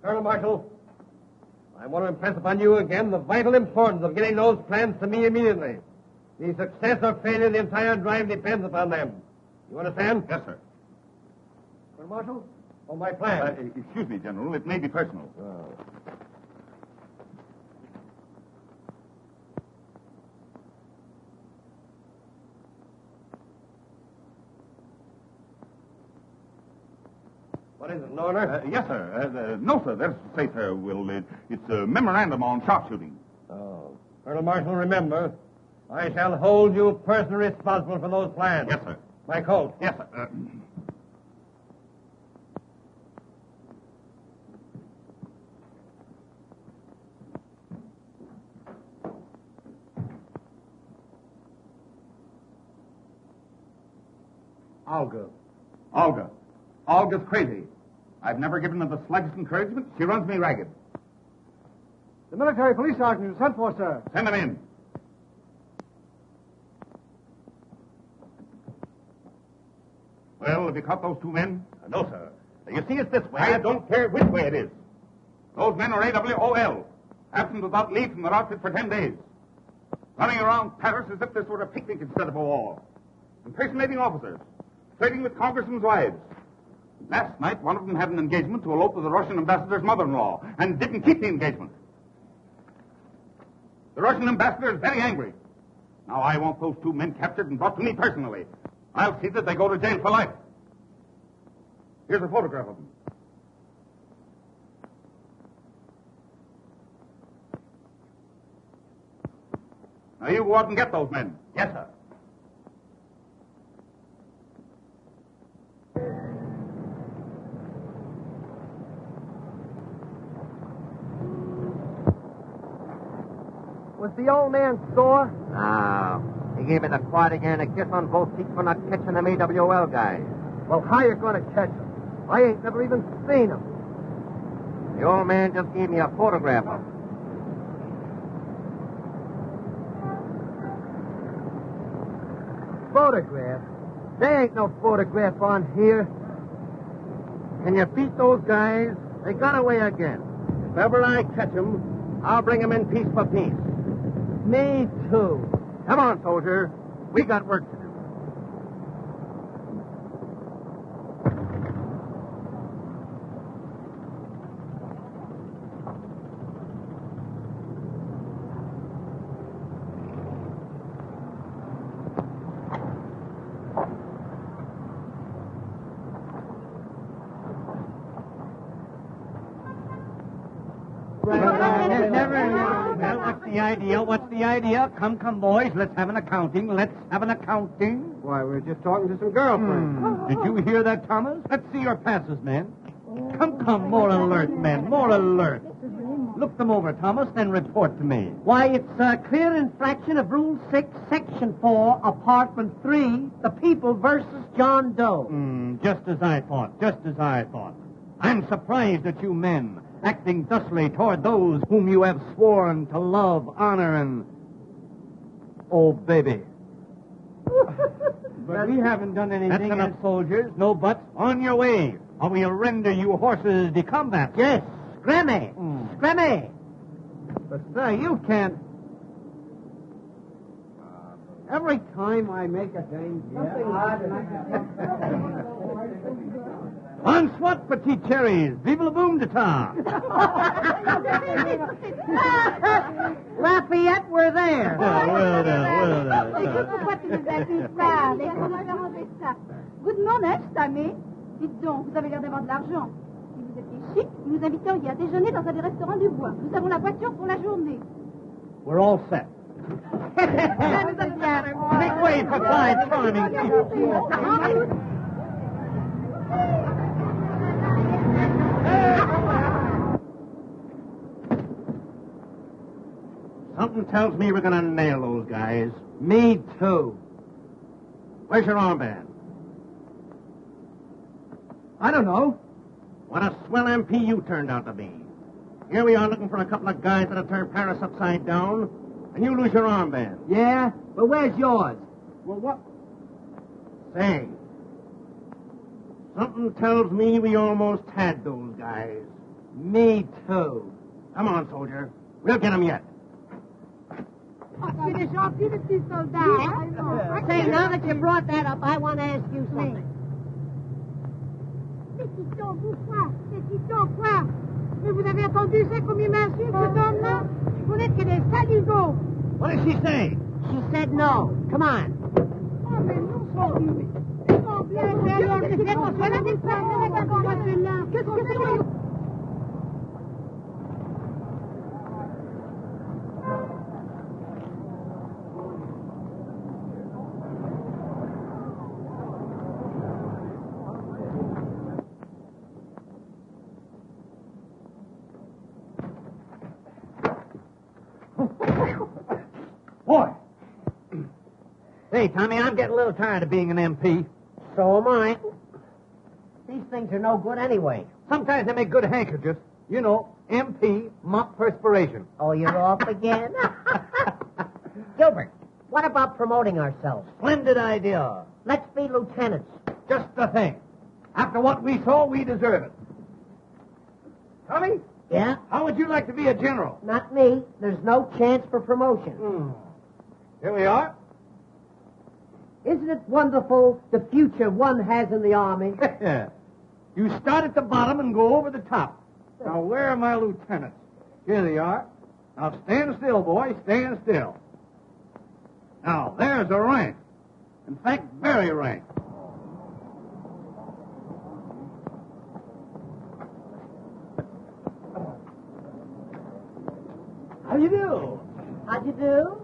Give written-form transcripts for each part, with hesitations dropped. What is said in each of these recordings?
Colonel Marshall, I want to impress upon you again the vital importance of getting those plans to me immediately. The success or failure of the entire drive depends upon them. You understand? Yes, sir. Colonel Marshall, on my plan. Excuse me, General. It may be personal. Oh. What is it, an order? Yes, sir. No, sir. That's to say, sir, it's a memorandum on sharpshooting. Oh. Colonel Marshall, remember, I shall hold you personally responsible for those plans. Yes, sir. My coat. Yes, sir. Olga. Olga's crazy. I've never given her the slightest encouragement. She runs me ragged. The military police sergeant you sent for, sir. Send him in. Well, have you caught those two men? No, sir. You see, it's this way. I don't care which way it is. Those men are AWOL. Absent without leave from their outfit for 10 days. Running around Paris as if this were a picnic instead of a war. Impersonating officers. Flirting with congressmen's wives. Last night, one of them had an engagement to elope with the Russian ambassador's mother-in-law and didn't keep the engagement. The Russian ambassador is very angry. Now, I want those two men captured and brought to me personally. I'll see that they go to jail for life. Here's a photograph of them. Now, you go out and get those men. Yes, sir. Was the old man sore? No. He gave me the quad again and a kiss on both cheeks for not catching them AWL guys. Well, how you going to catch him? I ain't never even seen him. The old man just gave me a photograph of him. Photograph? There ain't no photograph on here. Can you beat those guys? They got away again. If ever I catch them, I'll bring them in piece by piece. Me too. Come on, soldier. We got work to do. What's the idea? Come, boys. Let's have an accounting. Why, we're just talking to some girlfriends. Did you hear that, Thomas? Let's see your passes, men. Come, more alert, men, more alert. Look them over, Thomas, then report to me. Why, it's a clear infraction of Rule 6, Section 4, Apartment 3, the people versus John Doe. Just as I thought. I'm surprised at you men, acting thusly toward those whom you have sworn to love, honor, and... Oh, baby. But we haven't done anything... That's enough, soldiers. No buts. On your way, or we'll render you horses de combat. Yes, scrimmy. Scrimmy. But, sir, you can't... Every time I make a thing... On swat, petite cherries. Vive le boom de ta. Lafayette, we're there. Well Vous demandez, Stamé. Dites donc, vous avez l'air d'avoir de l'argent. Si vous étiez chic, vous nous inviteriez à déjeuner dans un des restaurants du bois. Nous avons la voiture pour la journée. We're all set. Make way for five charming people. Something tells me we're going to nail those guys. Me too. Where's your armband? I don't know. What a swell MP you turned out to be. Here we are looking for a couple of guys that'll turn Paris upside down, and you lose your armband. Yeah? But where's yours? Well, what? Say, something tells me we almost had those guys. Me too. Come on, soldier. We'll get them yet. C'est gentil, le petit soldat. Say, now that you brought that up, I want to ask you something. C'est quoi? Mais vous avez entendu ça comme il m'insulte, cet homme-là? Vous n'êtes que des saligots. What did she say? She said no. Come on. Oh, mais nous sommes... Qu'est-ce que c'est? Boy! Hey, Tommy, I'm getting a little tired of being an MP. So am I. These things are no good anyway. Sometimes they make good handkerchiefs. You know, MP, mop perspiration. Oh, you're off again? Gilbert, what about promoting ourselves? Splendid idea. Let's be lieutenants. Just the thing. After what we saw, we deserve it. Tommy, Yeah? how would you like to be a general? Not me. There's no chance for promotion. Here we are. Isn't it wonderful the future one has in the Army? You start at the bottom and go over the top. Now, where are my lieutenants? Here they are. Now, stand still, boy. Stand still. Now, there's a rank. In fact, very rank. How do you do? How'd you do?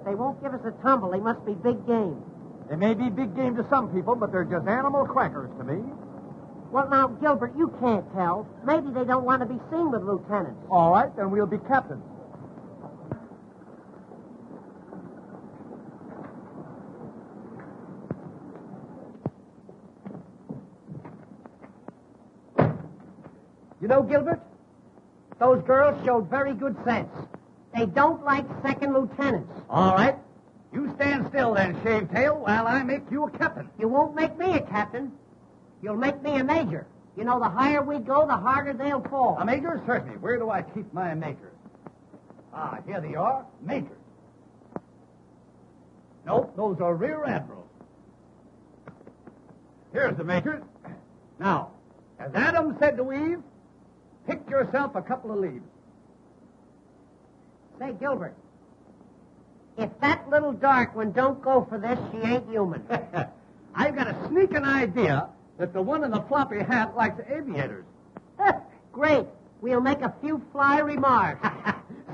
They won't give us a tumble. They must be big game. They may be big game to some people, but they're just animal crackers to me. Well, now, Gilbert, you can't tell. Maybe they don't want to be seen with lieutenants. All right, then we'll be captains. You know, Gilbert, those girls showed very good sense. They don't like second lieutenants. All right. You stand still then, Shavetail, while I make you a captain. You won't make me a captain. You'll make me a major. You know, the higher we go, the harder they'll fall. A major? Certainly. Where do I keep my majors? Ah, here they are. Majors. Nope, those are rear admirals. Here's the majors. Now, as Adam said to Eve, pick yourself a couple of leaves. Say, Gilbert, if that little dark one don't go for this, she ain't human. I've got a sneaking idea that the one in the floppy hat likes aviators. Great. We'll make a few fly remarks.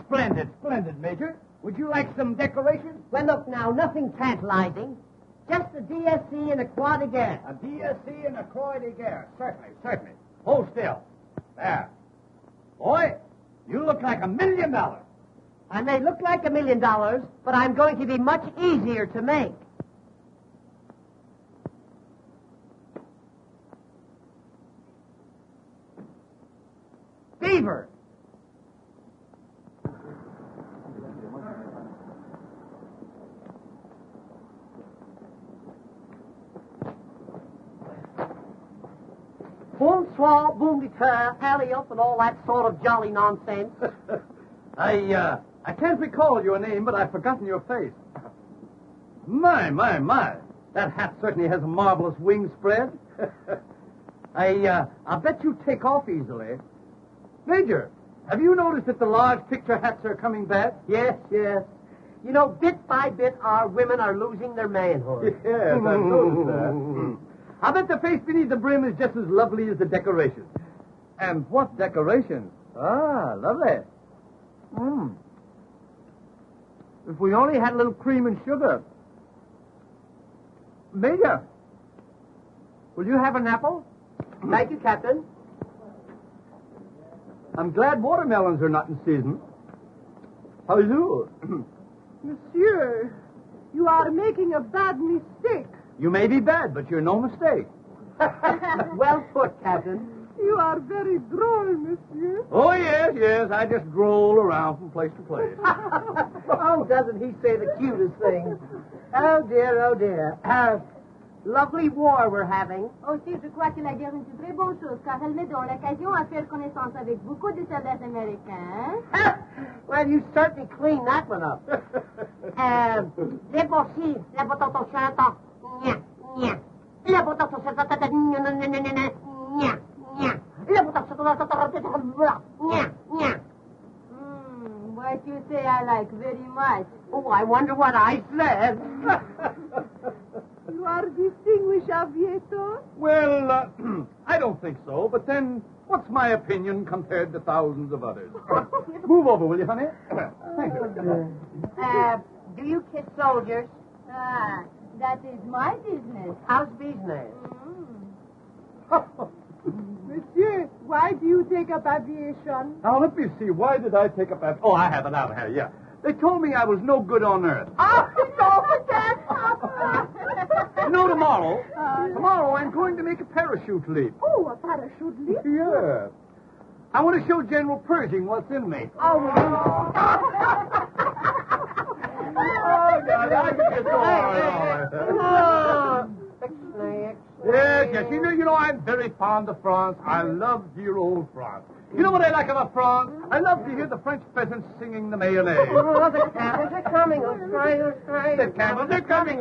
Splendid, splendid, Major. Would you like some decorations? Well, look now, nothing tantalizing. Just a DSC and a croix de guerre. A DSC and a croix de guerre. Certainly, certainly. Hold still. There. Boy, you look like $1 million. I may look like $1 million, but I'm going to be much easier to make. Beaver. Bonsoir, boom de terre, alley up, and all that sort of jolly nonsense. I can't recall your name, but I've forgotten your face. My. That hat certainly has a marvelous wing spread. I bet you take off easily. Major, have you noticed that the large picture hats are coming back? Yes. You know, bit by bit, our women are losing their manhood. Yes, I've noticed that. I bet the face beneath the brim is just as lovely as the decorations. And what decorations? Ah, lovely. If we only had a little cream and sugar. Major, will you have an apple? Thank you, Captain. I'm glad watermelons are not in season. How do you do? Monsieur, You are making a bad mistake. You may be bad, but you're no mistake. Well put, Captain. You are very droll, monsieur. Oh, yes. I just stroll around from place to place. Oh, doesn't he say the cutest things? Oh, dear. Lovely war we're having. Aussi, je crois que la guerre est une très bonne chose, car elle met dans l'occasion à faire connaissance avec beaucoup de soldats américains. Well, you certainly cleaned that one up. Les bossis, la botante chantant. Nya, nya. La botante chantant. Nya, nya. La botante chantant. Nya, nya. What you say I like very much. Oh, I wonder what I said. You are distinguished aviator. Well, I don't think so, but then what's my opinion compared to thousands of others? Move over, will you, honey? Thank you. Do you kiss soldiers? Ah, that is my business. How's business? Monsieur, why do you take up aviation? Now, let me see. Why did I take up that? Oh, I have it out here, yeah. They told me I was no good on Earth. Oh, don't forget, Papa. You know, tomorrow I'm going to make a parachute leap. Oh, a parachute leap? Yeah. I want to show General Pershing what's in me. Oh, God, I can just go on. Yes. You know, I'm very fond of France. I love dear old France. You know what I like about France? I love to hear the French peasants singing the Mayonnaise. Oh, the camels are coming. The camels are coming.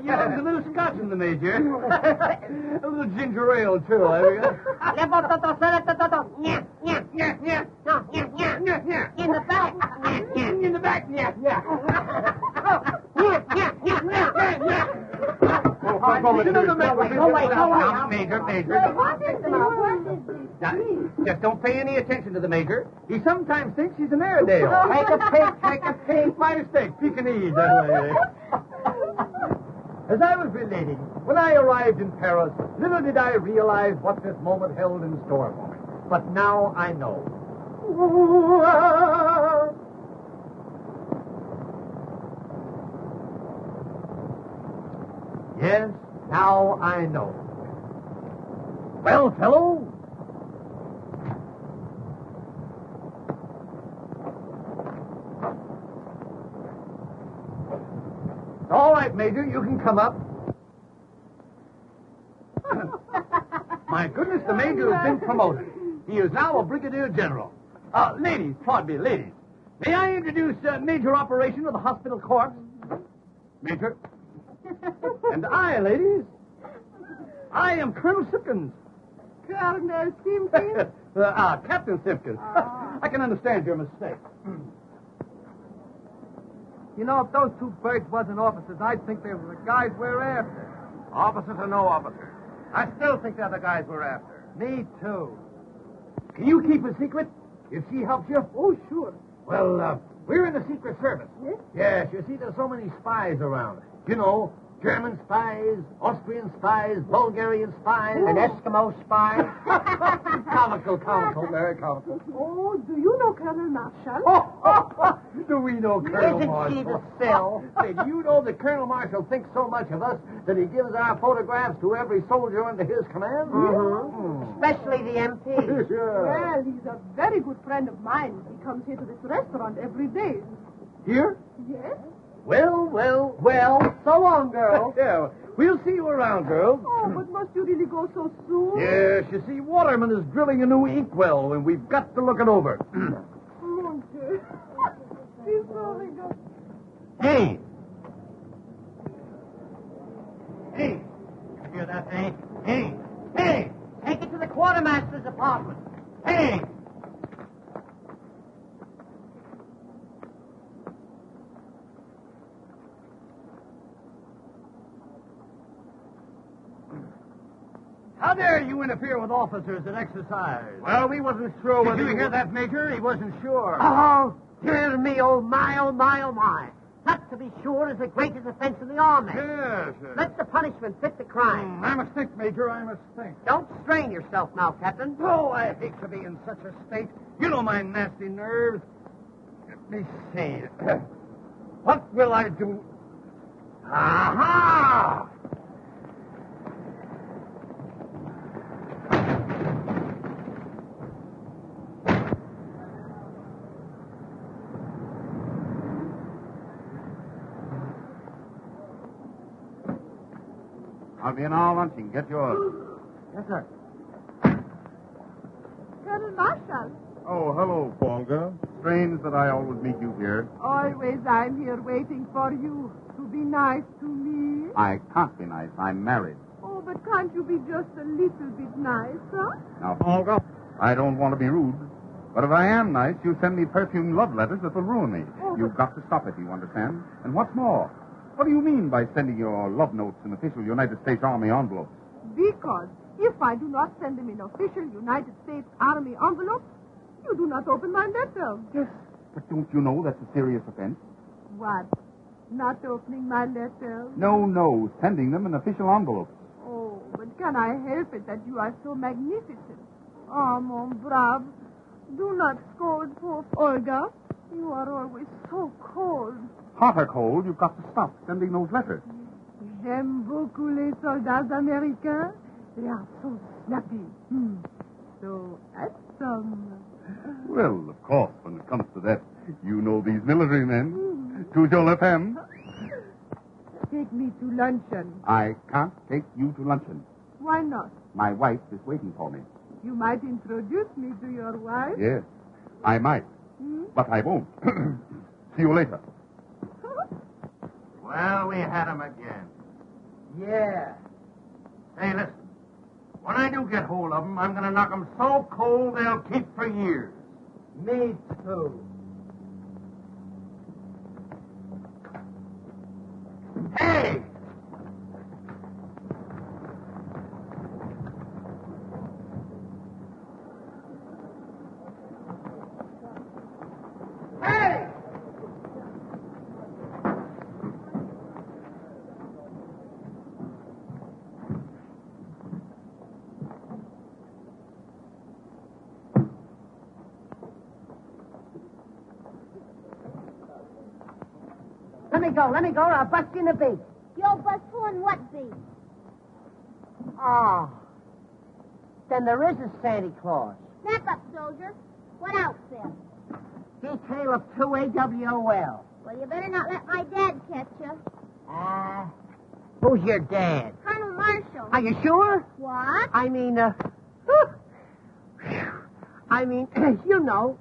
Yeah, there's a little scotch in the Major. A little ginger ale, too. In the back. In the back, yeah. Major. What is this? Now, just don't pay any attention to the Major. He sometimes thinks he's an Airedale. Take a peek. My mistake, Pekingese. As I was relating, when I arrived in Paris, little did I realize what this moment held in store for me. But now I know. Yes, now I know. Well, fellow? All right, Major, you can come up. My goodness, the Major has been promoted. He is now a Brigadier General. Ladies, pardon me, ladies. May I introduce Major Operation of the Hospital Corps? Major. And I, ladies, I am Colonel Simpkins. Colonel Simpkins? Captain Simpkins. I can understand your mistake. You know, if those two birds wasn't officers, I'd think they were the guys we're after. Officers or no officers? I still think they're the guys we're after. Me, too. Can you keep a secret if she helps you? Oh, sure. Well, we're in the Secret Service. Yes? Yes, you see, there's so many spies around. You know, German spies, Austrian spies, Bulgarian spies. An Eskimo spy. Comical, very comical. Oh, do you know Colonel Marshall? Do we know Colonel Isn't she Marshall? the sill? Say, do you know that Colonel Marshall thinks so much of us that he gives our photographs to every soldier under his command? Especially the MPs. Well, he's a very good friend of mine. He comes here to this restaurant every day. Here? Yes? Well. So long, girl. Yeah, we'll see you around, girls. Oh, but must you really go so soon? Yes, you see, Waterman is drilling a new inkwell, and we've got to look it over. Mon Dieu. He's so good. Hey! You hear that, hey? Hey! Take it to the quartermaster's apartment. Hey! How dare you interfere with officers at exercise? Well, we wasn't sure Did whether you hear that, Major? He wasn't sure. Oh, dear me, oh my. That, to be sure, is the greatest offense in the army. Yes. Let the punishment fit the crime. I must think, Major, I must think. Don't strain yourself now, Captain. Oh, I hate to be in such a state. You know my nasty nerves. Let me see. What will I do? Aha! I'll be in all lunching. Get yours. Yes, sir. Colonel Marshall. Oh, hello, Polga. Strange that I always meet you here. Always I'm here waiting for you to be nice to me. I can't be nice. I'm married. Oh, but can't you be just a little bit nice, huh? Now, Polga, I don't want to be rude, but if I am nice, you send me perfumed love letters that will ruin me. Oh, You've got to stop it, you understand? And what's more, what do you mean by sending your love notes in official United States Army envelopes? Because if I do not send them in official United States Army envelopes, you do not open my letter. Yes. But don't you know that's a serious offense? What? Not opening my letter? No, sending them in official envelopes. Oh, but can I help it that you are so magnificent? Oh, mon brave, do not scold poor Olga. You are always so cold. Hot or cold, you've got to stop sending those letters. J'aime beaucoup les soldats américains. They are so snappy. So handsome. Well, of course, when it comes to that, you know these military men. Toujours la femme. Take me to luncheon. I can't take you to luncheon. Why not? My wife is waiting for me. You might introduce me to your wife. Yes, I might, but I won't. See you later. Well, we had him again. Yeah. Hey, listen. When I do get hold of them, I'm going to knock them so cold they'll keep for years. Me too. Hey! Hey! Let me go, or I'll bust you in the beak. You'll bust who and what beat? Oh. Then there is a Santa Claus. Snap up, soldier. What outfit? Detail of 2 AWOL. Well, you better not let my dad catch you. Who's your dad? Colonel Marshall. Are you sure? What? I mean, you know,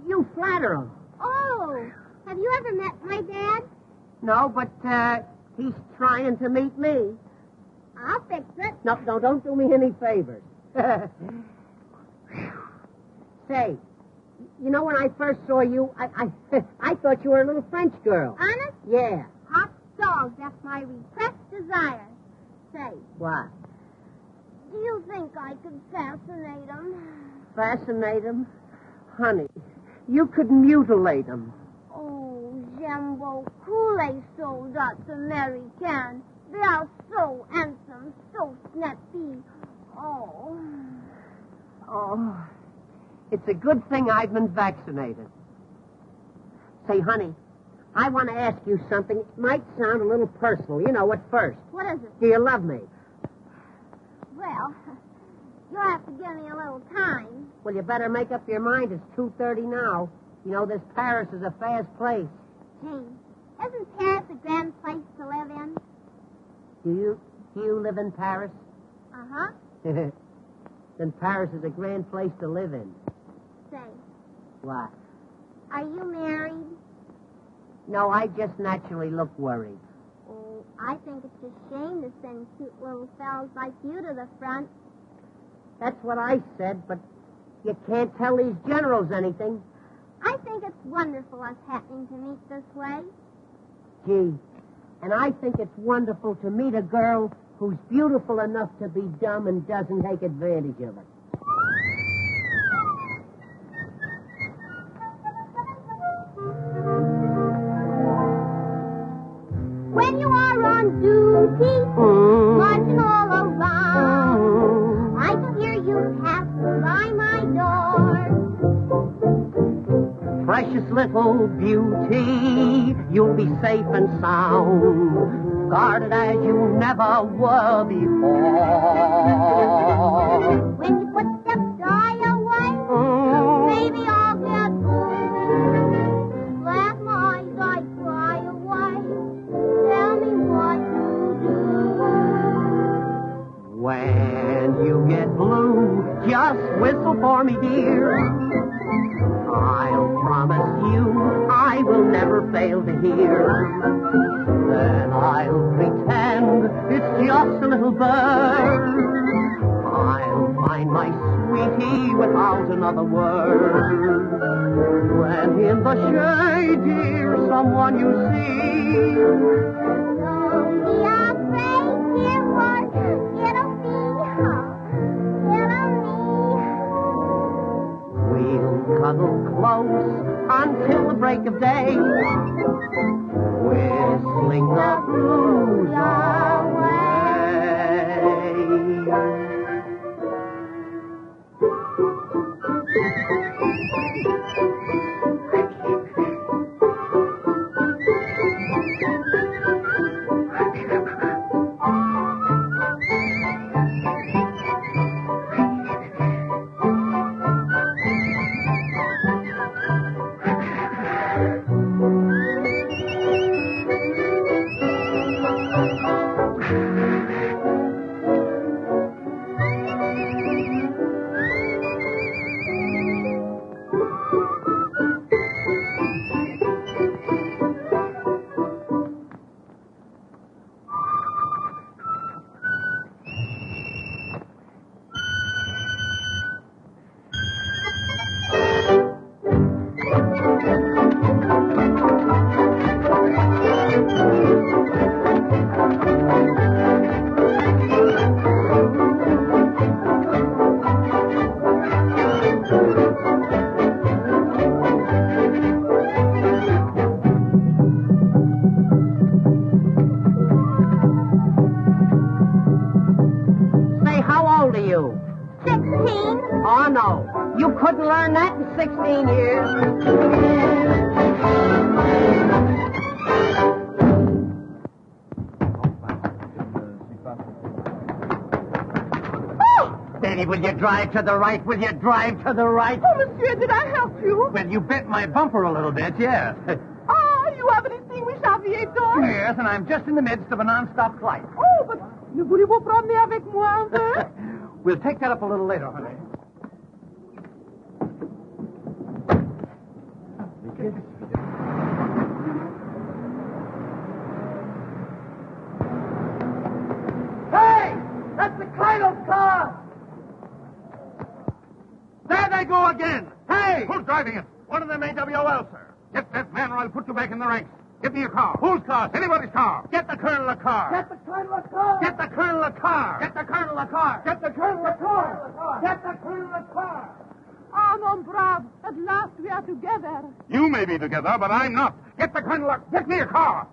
you flatter him. Oh, have you ever met my dad? No, but, he's trying to meet me. I'll fix it. No, don't do me any favors. Say, you know, when I first saw you, I thought you were a little French girl. Honest? Yeah. Hot dogs, that's my repressed desire. Say, What? do you think I could fascinate him? Fascinate him? Honey, you could mutilate him. Oh, j'aime beaucoup les soldats américains. They are so handsome, so snappy. Oh. Oh, it's a good thing I've been vaccinated. Say, honey, I want to ask you something. It might sound a little personal. You know, at first. What is it? Do you love me? Well, you'll have to give me a little time. Well, you better make up your mind. It's 2:30 now. You know, this Paris is a fast place. Gee, isn't Paris a grand place to live in? Do you live in Paris? Uh-huh. Then Paris is a grand place to live in. Say, What? are you married? No, I just naturally look worried. Oh, I think it's a shame to send cute little fellows like you to the front. That's what I said, but you can't tell these generals anything. I think it's wonderful us happening to meet this way. Gee, and I think it's wonderful to meet a girl who's beautiful enough to be dumb and doesn't take advantage of it. When you are on duty, marching all around, I can hear you passing by my door. Precious little beauty, you'll be safe and sound, guarded as you never were before. When you put the die away, maybe I'll get home. Laugh my eyes, I cry away. Tell me what to do. When you get blue, just whistle for me, dear. I'll promise you I will never fail to hear. Then I'll pretend it's just a little bird. I'll find my sweetie without another word. When in the shade, dear, someone you see. Don't be afraid, dear heart. It'll be We'll cuddle close until the break of day, whistling the blues away. Oh, no. You couldn't learn that in 16 years. Betty, will you drive to the right? Will you drive to the right? Oh, monsieur, did I help you? Well, you bent my bumper a little bit, yes. Ah, you have an extinguished aviator? Yes, and I'm just in the midst of a non-stop flight. Oh, but ne voulez-vous promener avec moi un peu? We'll take that up a little later, honey. Hey! That's the Cradle's car! There they go again! Hey! Who's driving it? One of them AWOL, sir. Get that man or I'll put you back in the ranks. Get me a car. Whose car? Anybody's car. Get the Colonel a car. Get the Colonel a car. Get the Colonel a car. Get the Colonel a car. Get the Colonel a car. Get the Colonel a car. Ah, mon brave. At last we are together. You may be together, but I'm not. Get the Colonel Get me a car.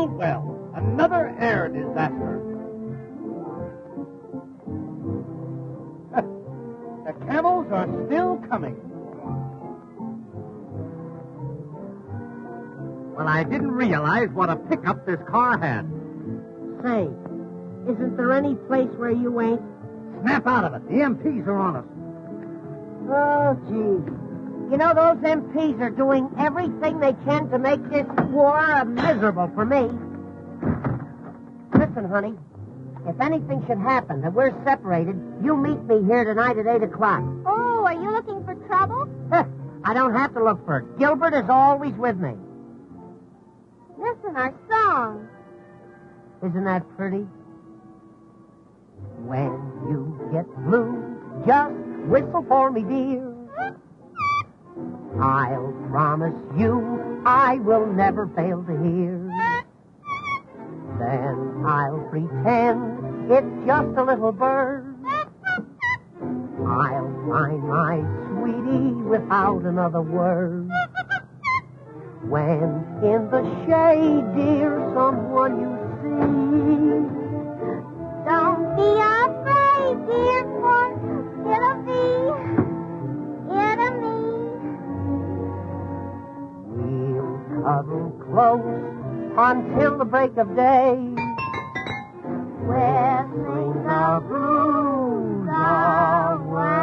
Well, another air disaster. The camels are still coming. Well, I didn't realize what a pickup this car had. Say, isn't there any place where you ain't? Snap out of it. The MPs are on us. Oh, gee. You know, those MPs are doing everything they can to make this war miserable for me. Listen, honey, if anything should happen and we're separated, you meet me here tonight at 8 o'clock. Oh, are you looking for trouble? I don't have to look for it. Gilbert is always with me. Listen, our song. Isn't that pretty? When you get blue, just whistle for me, dear. I'll promise you I will never fail to hear. Then I'll pretend it's just a little bird. I'll find my sweetie without another word. When in the shade, dear, someone you see, Don't be afraid, dear, for it'll me. we'll cuddle close until the break of day. Whistling the blues away.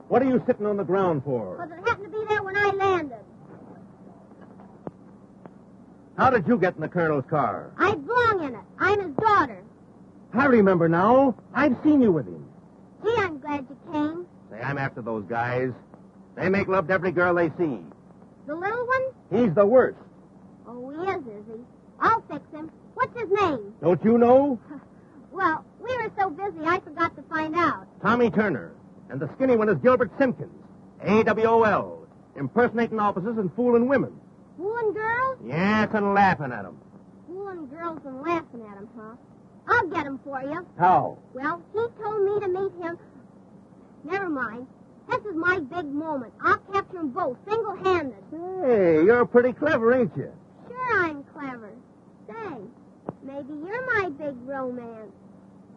What are you sitting on the ground for? Because it happened to be there when I landed. How did you get in the colonel's car? I belong in it. I'm his daughter. I remember now. I've seen you with him. Gee, I'm glad you came. Say, I'm after those guys. They make love to every girl they see. The little one? He's the worst. Oh, he is he? I'll fix him. What's his name? Don't you know? Well, we were so busy I forgot to find out. Tommy Turner. And the skinny one is Gilbert Simpkins. AWOL. Impersonating officers and fooling women. Fooling girls? Yes, and laughing at them. Fooling girls and laughing at him, huh? I'll get him for you. How? Well, he told me to meet him. Never mind. This is my big moment. I'll capture them both, single-handed. Hey, you're pretty clever, ain't you? Sure I'm clever. Say, maybe you're my big romance.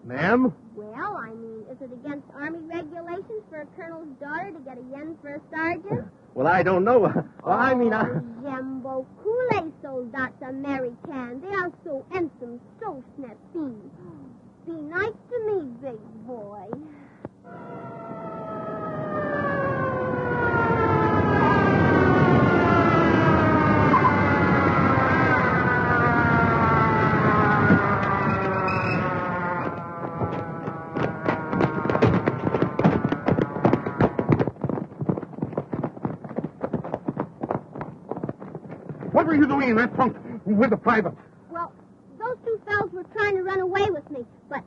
Ma'am? Well, I mean, is it against Army regulations for a colonel's daughter to get a yen for a sergeant? Well, I don't know. Well, I mean, J'aime beaucoup les soldats Americans. They are so handsome, so snappy. Be nice to me, big boy. What were you doing in that trunk with the private? Well, those two fellows were trying to run away with me, but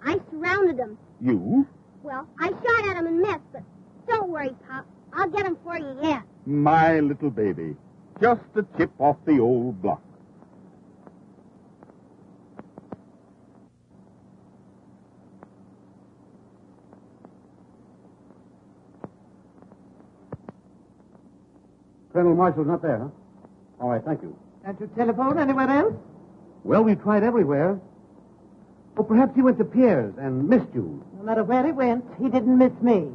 I surrounded them. You? Well, I shot at them and missed, but don't worry, Pop. I'll get them for you yet. My little baby. Just a chip off the old block. Colonel Marshall's not there, huh? All right, thank you. Can't you telephone anywhere else? Well, we've tried everywhere. Oh, perhaps he went to Pierre's and missed you. No matter where he went, he didn't miss me.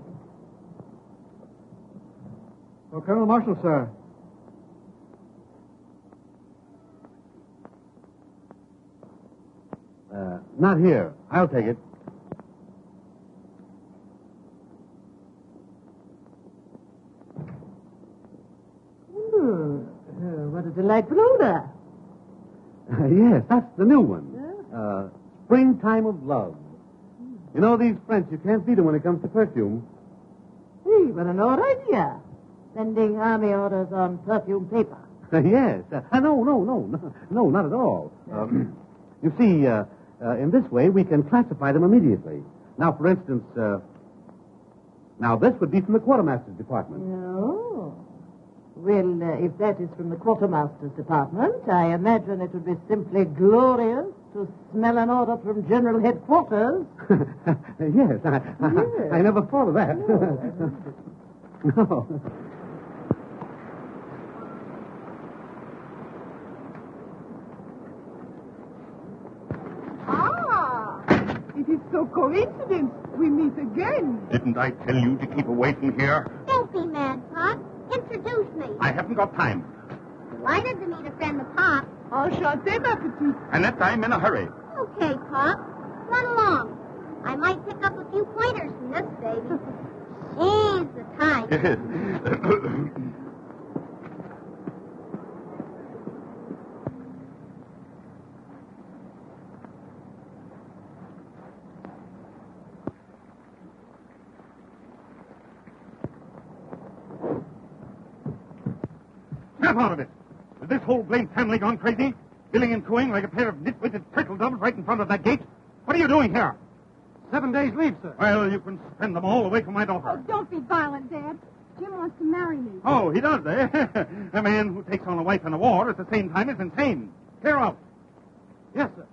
Oh, Colonel Marshall, sir. Not here. I'll take it. What a delightful odor. Yes, that's the new one. Springtime of Love. You know, these French, you can't beat them when it comes to perfume. Hey, what an odd idea. Sending army orders on perfume paper. Yes. No, not at all. You see, in this way, we can classify them immediately. Now, for instance, Now, this would be from the quartermaster's department. Oh. Well, if that is from the quartermaster's department, I imagine it would be simply glorious to smell an order from General Headquarters. Yes, I never thought of that. No. It is so coincidence we meet again. Didn't I tell you to keep away from here? Don't be mad, Pop. Introduce me. I haven't got time. Delighted to meet a friend of Pop. Enchanté, ma petite. Annette, I'm in a hurry. Okay, Pop. Run along. I might pick up a few pointers from this baby. She's the type. Snap out of it. Is this whole blamed family gone crazy? Billing and cooing like a pair of nitwitted turtle doves right in front of that gate? What are you doing here? 7 days leave, sir. Well, you can spend them all away from my daughter. Oh, don't be violent, Dad. Jim wants to marry me. Oh, he does, eh? A man who takes on a wife in a war at the same time is insane. Clear out. Yes, sir.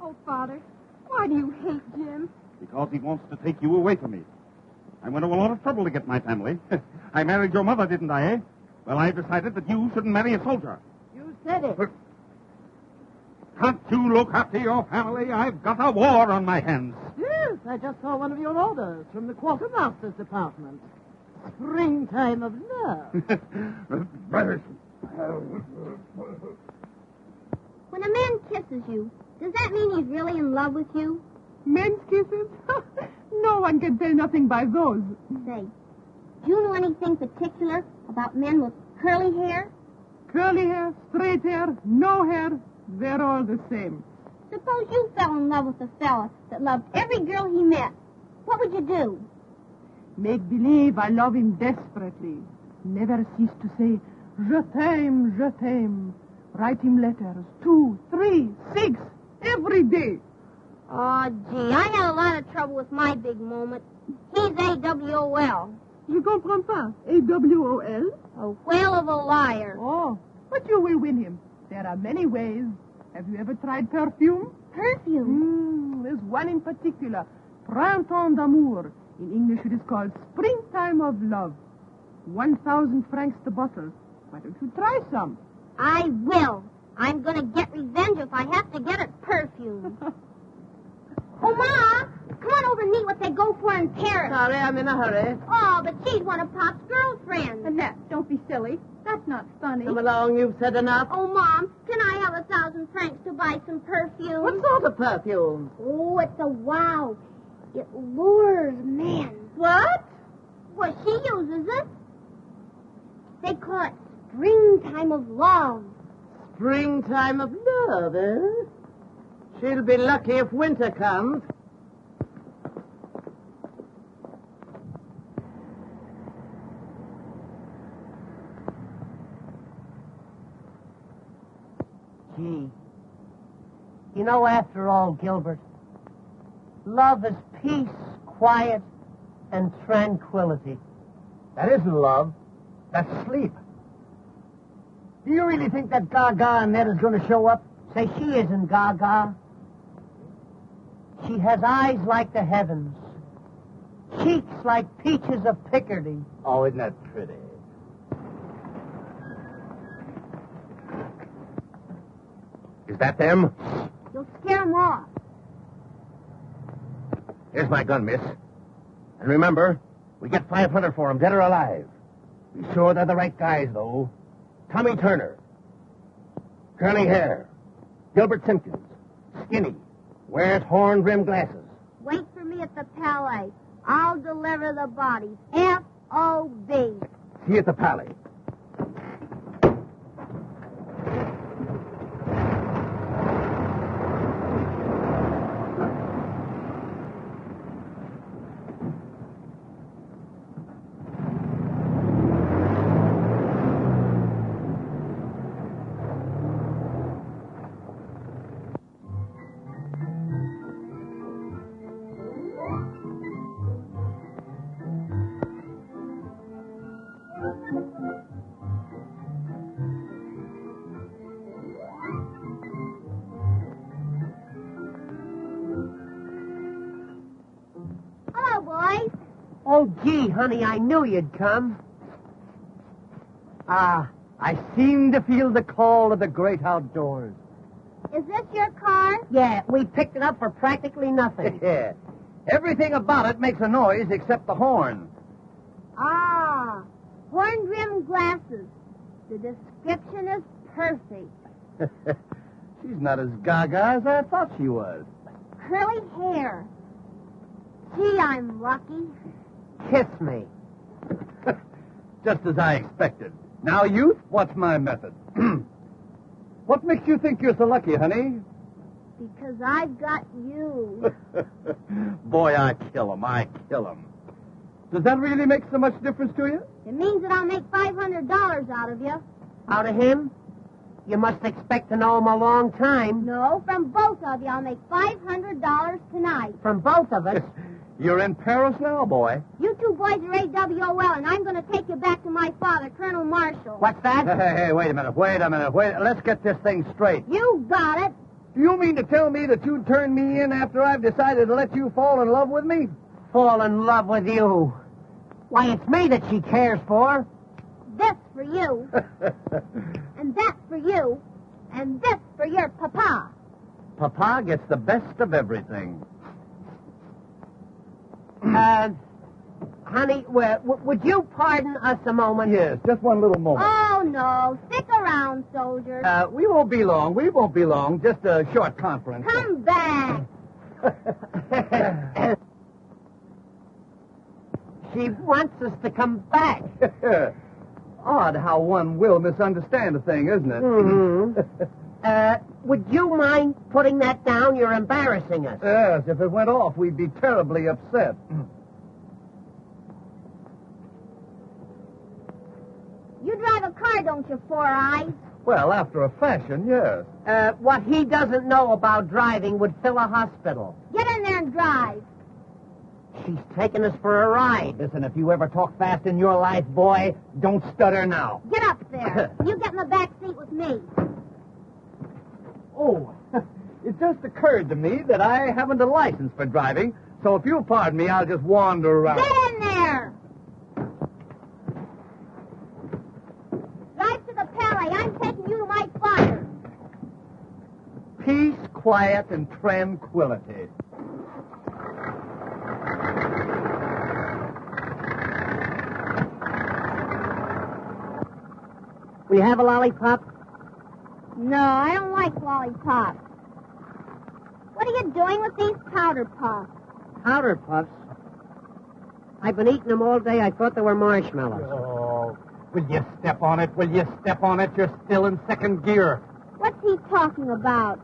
Oh, Father, why do you hate Jim? Because he wants to take you away from me. I went to a lot of trouble to get my family. I married your mother, didn't I, eh? Well, I've decided that you shouldn't marry a soldier. You said it. Can't you look after your family? I've got a war on my hands. Yes, I just saw one of your orders from the quartermaster's department. Springtime of love. Brothers. When a man kisses you, does that mean he's really in love with you? Men's kisses? No one can tell nothing by those. Say, do you know anything particular about men with curly hair? Curly hair, straight hair, no hair, they're all the same. Suppose you fell in love with a fella that loved every girl he met. What would you do? Make believe I love him desperately. Never cease to say, je t'aime, je t'aime. Write him letters, 2, 3, 6, every day. Oh, gee, I had a lot of trouble with my big moment. He's AWOL. Je comprends pas. AWOL? A whale of a liar. Oh, but you will win him. There are many ways. Have you ever tried perfume? Perfume? There's one in particular. Printemps d'amour. In English it is called Springtime of Love. 1,000 francs the bottle. Why don't you try some? I will. I'm going to get revenge if I have to get it perfume. Oh, Ma, come on over and meet what they go for in Paris. Sorry, I'm in a hurry. Oh, but she's one of Pop's girlfriends. Annette, don't be silly. That's not funny. Come along, you've said enough. Oh, Mom, can I have 1,000 francs to buy some perfume? What sort of perfume? Oh, it's a wow. It lures men. What? Well, she uses it. They call it Springtime of Love. Springtime of love, eh? She'll be lucky if winter comes. Gee. You know, after all, Gilbert, love is peace, quiet, and tranquility. That isn't love. That's sleep. Do you really think that Gaga Annette is going to show up? Say, she isn't Gaga. She has eyes like the heavens, cheeks like peaches of Picardy. Oh, isn't that pretty? Is that them? You'll scare them off. Here's my gun, miss. And remember, we get 500 for them, dead or alive. Be sure they're the right guys, though. Tommy Turner. Curly hair. Gilbert Simpkins. Skinny. Wears horn-rimmed glasses. Wait for me at the Palais. I'll deliver the bodies. F.O.B. See you at the Palais. Oh, gee, honey, I knew you'd come. I seem to feel the call of the great outdoors. Is this your car? Yeah, we picked it up for practically nothing. Yeah. Everything about it makes a noise except the horn. Ah, horn-rimmed glasses. The description is perfect. She's not as gaga as I thought she was. Curly hair. Gee, I'm lucky. Kiss me. Just as I expected. Now, youth, what's my method? What makes you think you're so lucky, honey? Because I've got you. Boy, I kill him. Does that really make so much difference to you? It means that I'll make $500 out of you. Out of him? You must expect to know him a long time. No, from both of you, I'll make $500 tonight. From both of us. You're in Paris now, boy. You two boys are AWOL, and I'm going to take you back to my father, Colonel Marshall. What's that? Hey, wait a minute. Let's get this thing straight. You got it. Do you mean to tell me that you'd turn me in after I've decided to let you fall in love with me? Fall in love with you. Why, it's me that she cares for. This for you. And that for you. And this for your papa. Papa gets the best of everything. Honey, would you pardon us a moment? Yes, just one little moment. Oh, no. Stick around, soldiers. We won't be long. Just a short conference. Come back. She wants us to come back. Odd how one will misunderstand a thing, isn't it? Mm-hmm. Would you mind putting that down? You're embarrassing us. Yes, if it went off, we'd be terribly upset. You drive a car, don't you, Four Eyes? Well, after a fashion, yes. What he doesn't know about driving would fill a hospital. Get in there and drive. She's taking us for a ride. Listen, if you ever talk fast in your life, boy, don't stutter now. Get up there. You get in the back seat with me. Oh, it just occurred to me that I haven't a license for driving, so if you'll pardon me, I'll just wander around. Get in there. Drive to the Palais. I'm taking you to my father. Peace, quiet, and tranquility. Will you have a lollipop? No, I don't like lollipops. What are you doing with these powder puffs? Powder puffs? I've been eating them all day. I thought they were marshmallows. Oh, will you step on it? You're still in second gear. What's he talking about?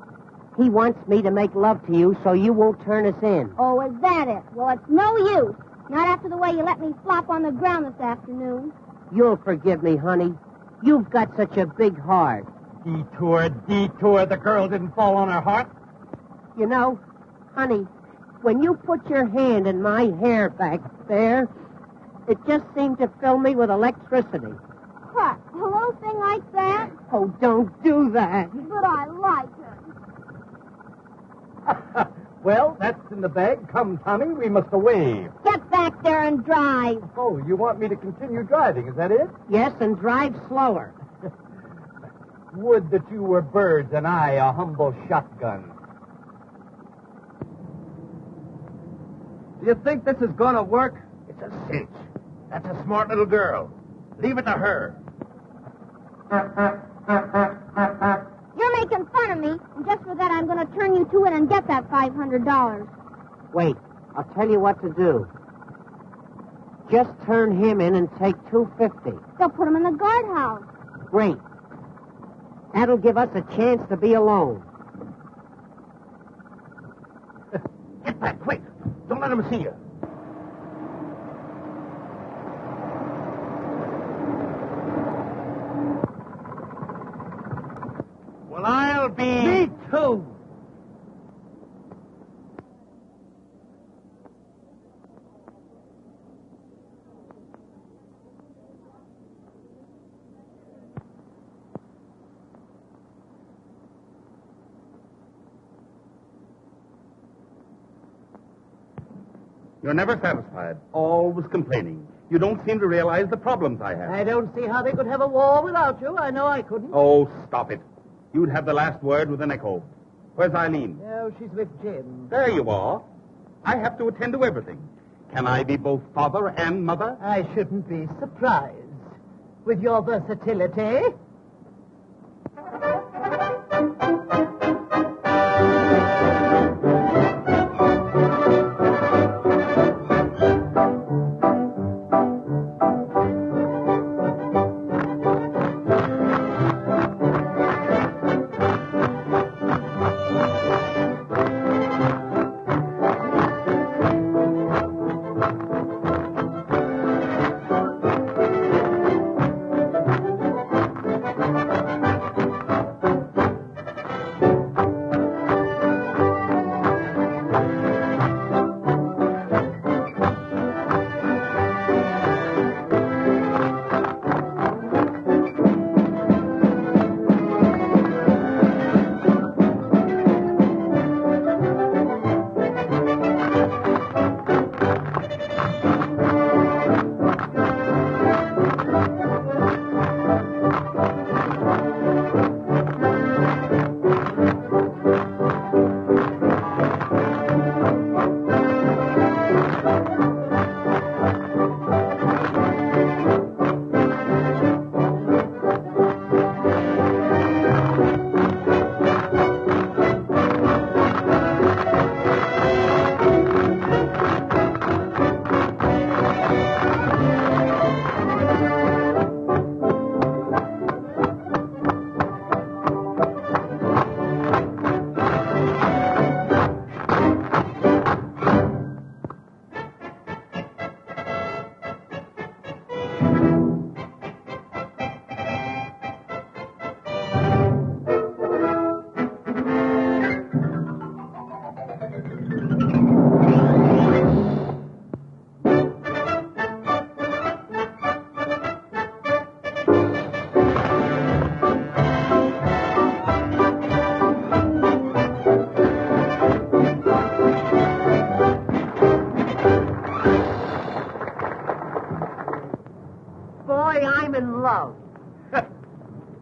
He wants me to make love to you so you won't turn us in. Oh, is that it? Well, it's no use. Not after the way you let me flop on the ground this afternoon. You'll forgive me, honey. You've got such a big heart. Detour. The girl didn't fall on her heart. You know, honey, when you put your hand in my hair back there, it just seemed to fill me with electricity. What? A little thing like that? Oh, don't do that. But I like it. Well, that's in the bag. Come, Tommy, we must away. Get back there and drive. Oh, you want me to continue driving, is that it? Yes, and drive slower. Would that you were birds and I a humble shotgun. Do you think this is going to work? It's a cinch. That's a smart little girl. Leave it to her. You're making fun of me, and just for that, I'm going to turn you to it and get that $500. Wait, I'll tell you what to do. Just turn him in and take $250. They'll put him in the guardhouse. Great. That'll give us a chance to be alone. Get back, quick. Don't let him see you. Well, I'll be... Me too. You're never satisfied, always complaining. You don't seem to realize the problems I have. I don't see how they could have a war without you. I know I couldn't. Oh, stop it. You'd have the last word with an echo. Where's Eileen? Oh, she's with Jim. There you are. I have to attend to everything. Can I be both father and mother? I shouldn't be surprised. With your versatility.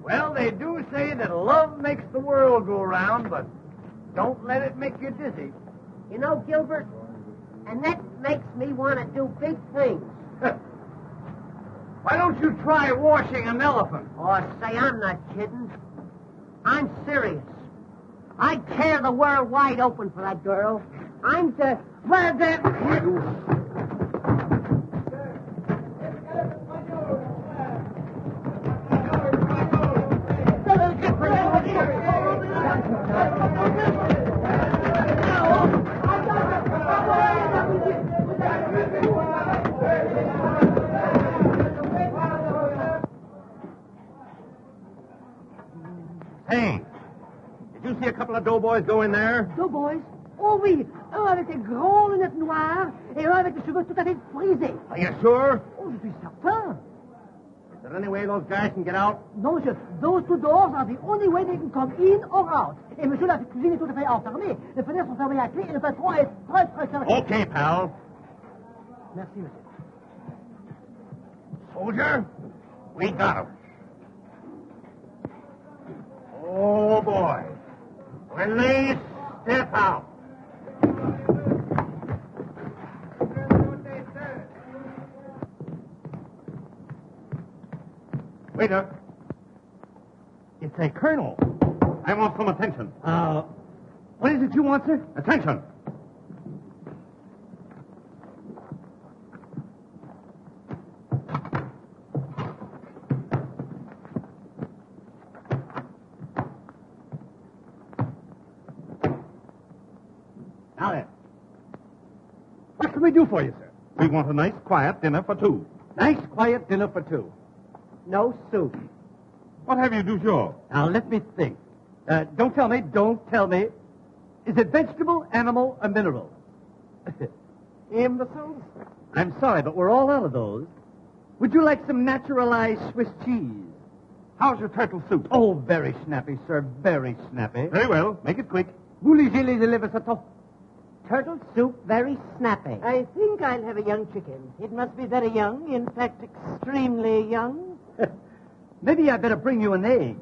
Well, they do say that love makes the world go round, but don't let it make you dizzy. You know, Gilbert, and that makes me want to do big things. Why don't you try washing an elephant? Oh, say, I'm not kidding. I'm serious. I'd tear the world wide open for that girl. I'm the... Well, Hey, did you see a couple of doughboys go in there? Doughboys? Oh oui, un avec des grandes lunettes noires et un avec des cheveux tout à fait frisés. Are you sure? Oh, je suis certain. Is there any way those guys can get out? Non, monsieur, those two doors are the only way they can come in or out. Et monsieur, la cuisine est tout à fait enfermée. Les fenêtres sont fermées à clé et le patron est très carré. Okay, pal. Merci, monsieur. Soldier, we got him. Oh, boy. When they step out. Waiter. It's a colonel. I want some attention. What is it you want, sir? Attention. Now then, what can we do for you, sir? We want a nice, quiet dinner for two. Nice, quiet dinner for two. No soup. What have you du jour? Now, let me think. Don't tell me. Is it vegetable, animal, or mineral? Imbeciles? I'm sorry, but we're all out of those. Would you like some naturalized Swiss cheese? How's your turtle soup? Oh, very snappy, sir. Very snappy. Very well. Make it quick. Voulez-vous les levassatons? turtle soup very snappy. I think I'll have a young chicken. It must be very young, in fact, extremely young. Maybe I'd better bring you an egg.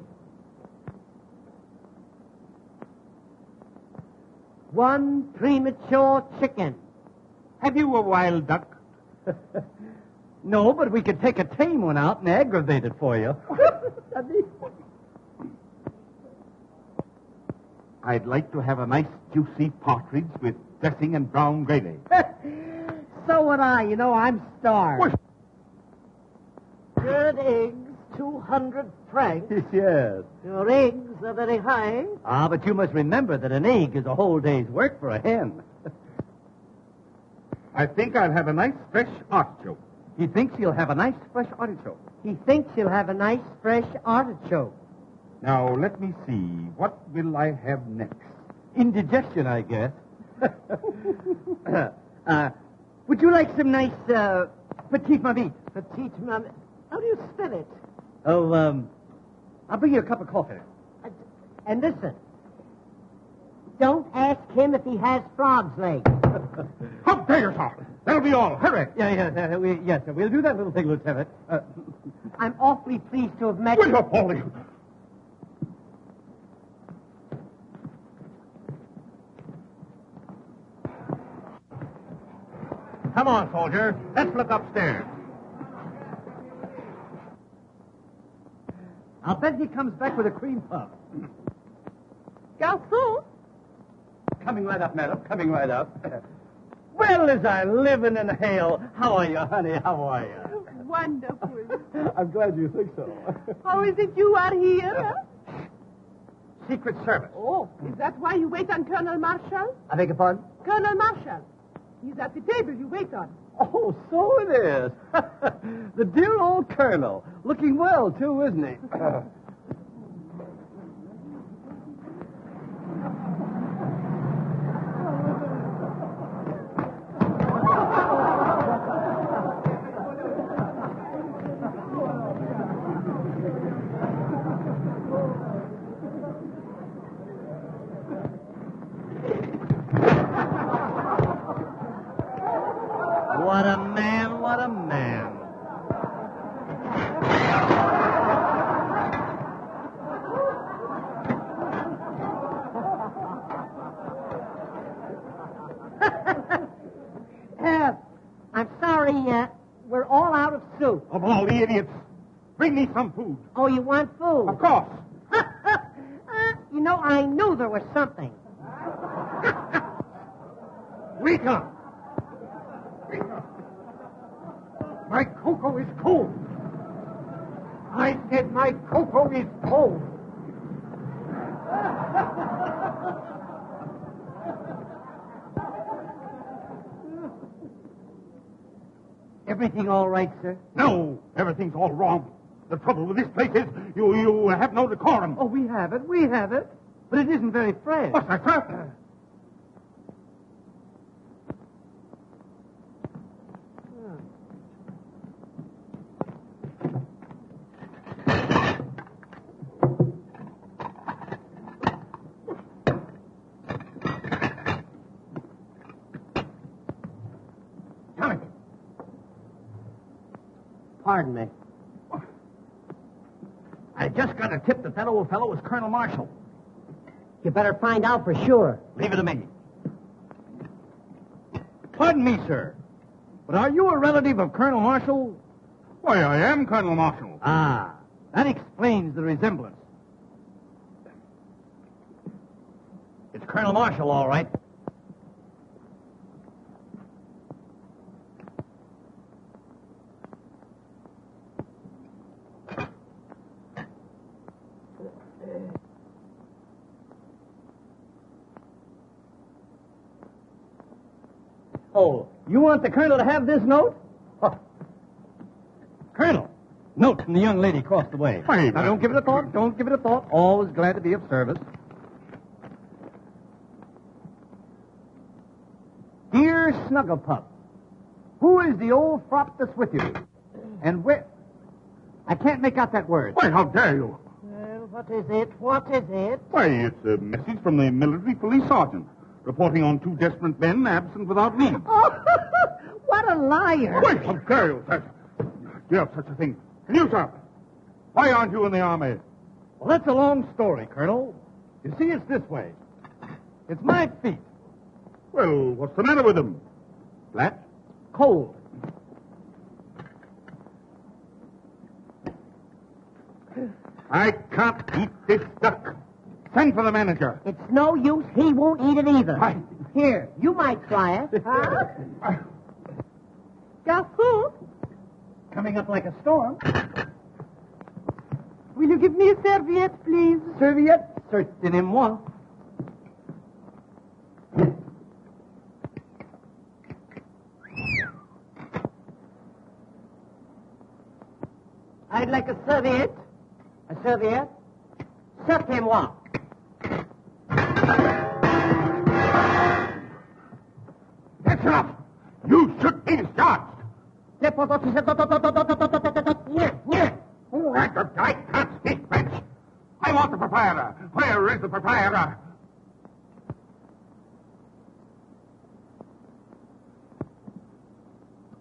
One premature chicken. Have you a wild duck? No, but we could take a tame one out and aggravate it for you. I'd like to have a nice juicy partridge with dressing and brown gravy. So would I. You know, I'm starved. Good eggs, 200 francs. Yes. Your eggs are very high. Ah, but you must remember that an egg is a whole day's work for a hen. I think I'll have a nice fresh artichoke. He thinks he'll have a nice fresh artichoke. He thinks he'll have a nice fresh artichoke. Now, let me see. What will I have next? Indigestion, I guess. Would you like some nice, petite mamite? Petite mamite. How do you spell it? Oh, I'll bring you a cup of coffee. And listen, don't ask him if he has frog's legs. How dare you, sir? That'll be all. Hurry. Yes, sir. We'll do that little thing, Lieutenant. I'm awfully pleased to have met Will you. you, Polly? Come on, soldier. Let's look upstairs. I'll bet he comes back with a cream puff. Garçon? Coming right up, madam. Coming right up. Well, as I live in hell. How are you, honey? How are you? Wonderful. I'm glad you think so. How is it you are here? Secret Service. Oh, is that why you wait on Colonel Marshall? I beg your pardon? Colonel Marshall. He's at the table you wait on. Oh, so it is. The dear old colonel. Looking well, too, isn't he? What a man, what a man. I'm sorry, we're all out of soup. Of all the idiots, bring me some food. Oh, you want food? Of course. You know, I knew there was something. Rita! My cocoa is cold. I said my cocoa is cold. Everything all right, sir? No, everything's all wrong. The trouble with this place is you have no decorum. Oh, we have it. But it isn't very fresh. What's that, sir? Pardon me. I just got a tip that old fellow was Colonel Marshall. You better find out for sure. Leave it to me. Pardon me, sir. But are you a relative of Colonel Marshall? Why, I am Colonel Marshall. Ah, that explains the resemblance. It's Colonel Marshall, all right. Oh, you want the colonel to have this note? Huh. Colonel, note from the young lady across the way. Hey, now, don't give it a thought. Always glad to be of service. Dear Snugglepup, who is the old fop that's with you? And where... I can't make out that word. Why, how dare you? Well, what is it? What is it? Why, it's a message from the military police sergeant. reporting on 2 desperate men absent without leave. Oh, what a liar. Wait, how dare you, sir? You have such a thing. And you, sir? Why aren't you in the army? Well, that's a long story, Colonel. You see, it's this way. It's my feet. Well, what's the matter with them? Flat? Cold. I can't eat this duck. Send for the manager. It's no use. He won't eat it either. Why? Here, you might try it. Garçon, Coming up like a storm. will you give me a serviette, please? Serviette? Certainement. I'd like a serviette. A serviette? Certainement. That's enough. You should be discharged. Yeah. I can't speak French. I want the proprietor. Where is the proprietor?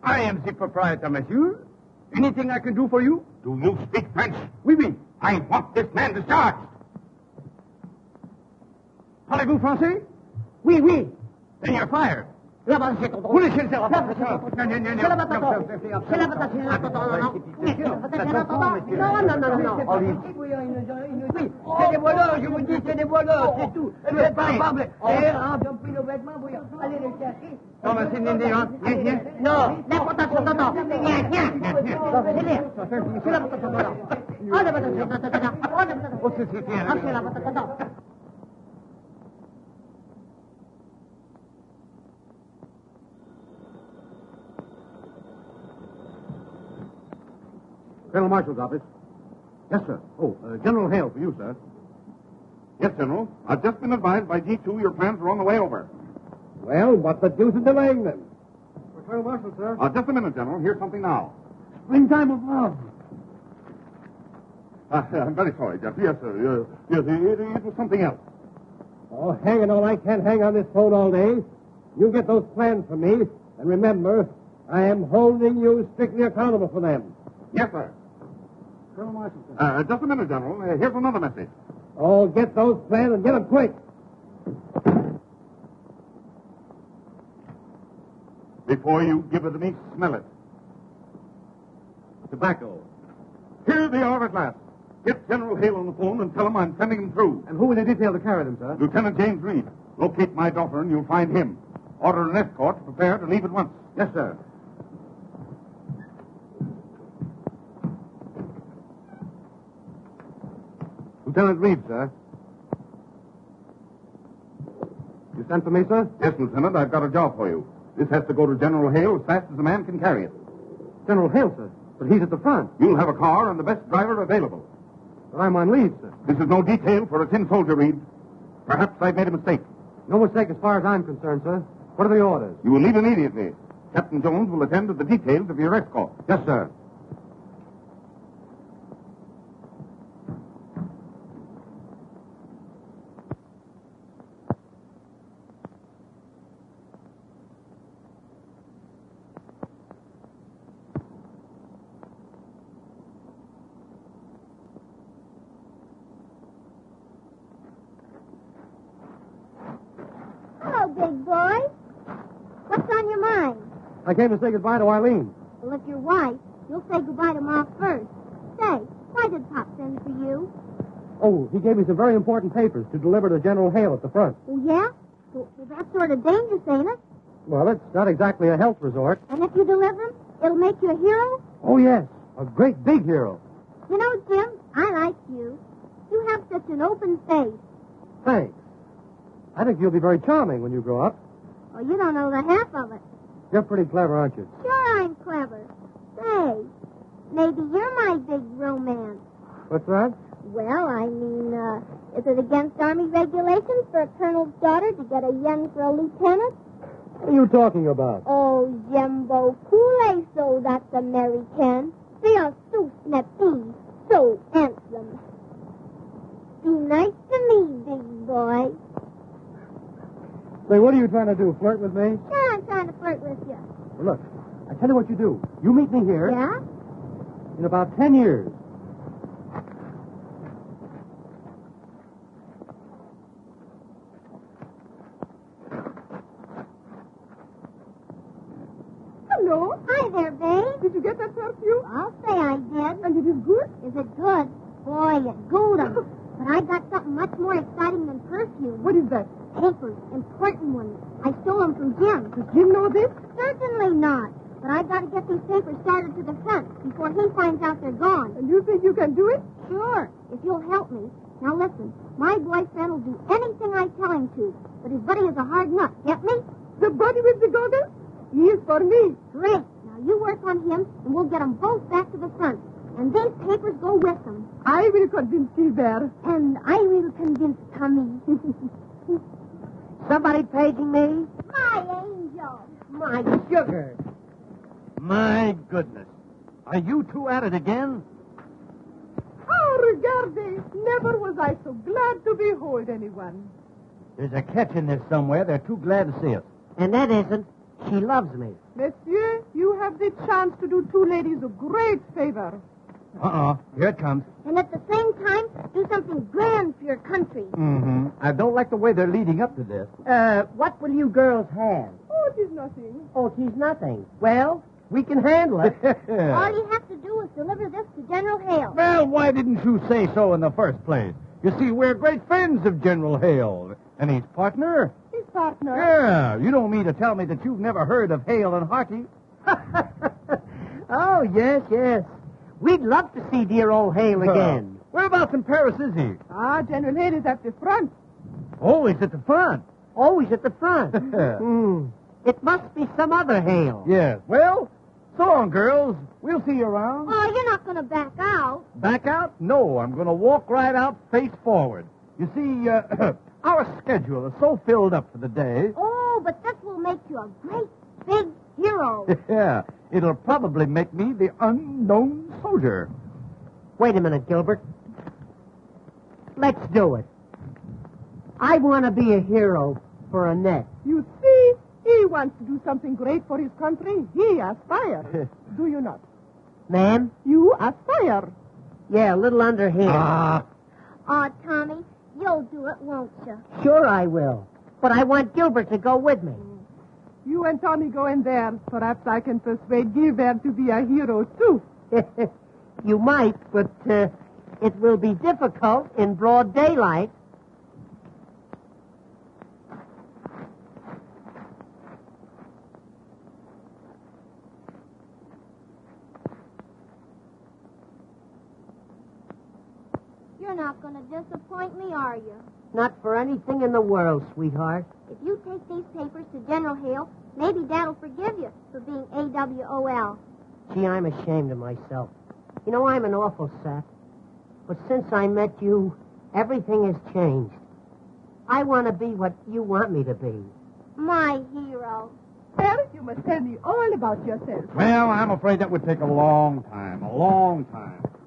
I am the proprietor, monsieur. Anything I can do for you? Do you speak French? Oui, oui. I want this man discharged. Parlez-vous français? Oui, oui. Then you're fired. Là-bas, c'est ton Vous laissez le faire. C'est la patate. C'est la patate. C'est la patate. Non, non, non, non. Oui, c'est des voleurs, je vous dis, c'est des voleurs, c'est tout. Vous êtes pas capables. Ils ont pris nos vêtements, vous allez les chercher. Non, mais c'est une indéhante. Non, la patate, c'est ton. C'est la patate. Ah, la patate, c'est Oh, c'est bien. Ah, c'est la patate. Colonel Marshal's office. Yes, sir. Oh, General Hale for you, sir. Yes, General. I've just been advised by G2 your plans are on the way over. Well, what the deuce is delaying them? For Colonel Marshal, sir. Just a minute, General. Here's something now. Springtime of love. I'm very sorry, Jeff. Yes, sir. Yes, it was something else. Oh, hang it all. I can't hang on this phone all day. You get those plans for me. And remember, I am holding you strictly accountable for them. Yes, sir. Colonel Marshal, sir. Just a minute, General. Here's another message. Oh, get those plans and get them quick. Before you give it to me, smell it. Tobacco. Here they are at last. Get General Hale on the phone and tell him I'm sending him through. And who will you detail to carry them, sir? Lieutenant James Reed. Locate my daughter and you'll find him. Order an escort to prepare to leave at once. Yes, sir. Lieutenant Reed, sir. You sent for me, sir? Yes, Lieutenant, I've got a job for you. This has to go to General Hale as fast as a man can carry it. General Hale, sir. But he's at the front. You'll have a car and the best driver available. But I'm on leave, sir. This is no detail for a tin soldier, Reed. Perhaps I've made a mistake. No mistake as far as I'm concerned, sir. What are the orders? You will leave immediately. Captain Jones will attend to the details of your escort. Yes, sir. Hello, big boy. What's on your mind? I came to say goodbye to Eileen. Well, if you're white, you'll say goodbye to Ma first. Say, why did Pop send for you? Oh, he gave me some very important papers to deliver to General Hale at the front. Oh, yeah? Well, that's sort of dangerous, ain't it? Well, it's not exactly a health resort. And if you deliver them, it'll make you a hero? Oh, yes. A great big hero. You know, Jim, I like you. You have such an open face. Thanks. I think you'll be very charming when you grow up. Oh, you don't know the half of it. You're pretty clever, aren't you? Sure, I'm clever. Say, maybe you're my big romance. What's that? Well, I mean, is it against Army regulations for a colonel's daughter to get a yen for a lieutenant? What are you talking about? Oh, Jimbo, cool so that's American. They are so snappy, so handsome. Be nice to me, big boy. Say, what are you trying to do, flirt with me? Sure, I'm trying to flirt with you. Well, look, I tell you what you do. You meet me here Yeah? in about 10 years. Hello. Hi there, babe. Did you get that perfume? I'll say I did. And it is good? Is it good? Boy, you gooed 'em. But I got something much more exciting than perfume. What is that? Papers, important ones. I stole them from Jim. Does Jim know this? Certainly not. But I've got to get these papers started to the front before he finds out they're gone. And you think you can do it? Sure, if you'll help me. Now listen, my boyfriend will do anything I tell him to, but his buddy is a hard nut. Get me? The buddy with the goggles? He is for me. Great. Now you work on him, and we'll get them both back to the front. And these papers go with them. I will convince Gilbert. And I will convince Tommy. Somebody paging me? My angel. My sugar. My goodness. Are you two at it again? Oh, regarde. Never was I so glad to behold anyone. There's a catch in this somewhere. They're too glad to see us. And that isn't. She loves me. Monsieur, you have the chance to do two ladies a great favor. Here it comes. And at the same time, do something grand for your country. Mm-hmm. I don't like the way they're leading up to this. What will you girls have? Oh, it is nothing. Oh, she's nothing. Well, we can handle it. All you have to do is deliver this to General Hale. Well, why didn't you say so in the first place? You see, we're great friends of General Hale. And his partner? His partner? Yeah. You don't mean to tell me that you've never heard of Hale and Harty? Oh, yes. We'd love to see dear old Hale again. Whereabouts in Paris is he? General Hale is at the front. Oh, he's at the front. Always at the front. It must be some other Hale. Yes. Well, so long, girls. We'll see you around. Oh, you're not going to back out. Back out? No, I'm going to walk right out face forward. You see, our schedule is so filled up for the day. Oh, but this will make you a great big hero. Yeah, it'll probably make me the unknown soldier. Wait a minute, Gilbert. Let's do it. I want to be a hero for Annette. You see, he wants to do something great for his country. He aspires. Do you not? Ma'am? You aspire. Yeah, a little underhand. Oh, Tommy, you'll do it, won't you? Sure I will. But I want Gilbert to go with me. You and Tommy go in there. Perhaps I can persuade Gilbert to be a hero, too. You might, but it will be difficult in broad daylight. You're not going to disappoint me, are you? Not for anything in the world, sweetheart. If you take these papers to General Hale, maybe Dad'll forgive you for being AWOL. Gee, I'm ashamed of myself. You know, I'm an awful sap. But since I met you, everything has changed. I want to be what you want me to be. My hero. Well, you must tell me all about yourself. Well, I'm afraid that would take a long time.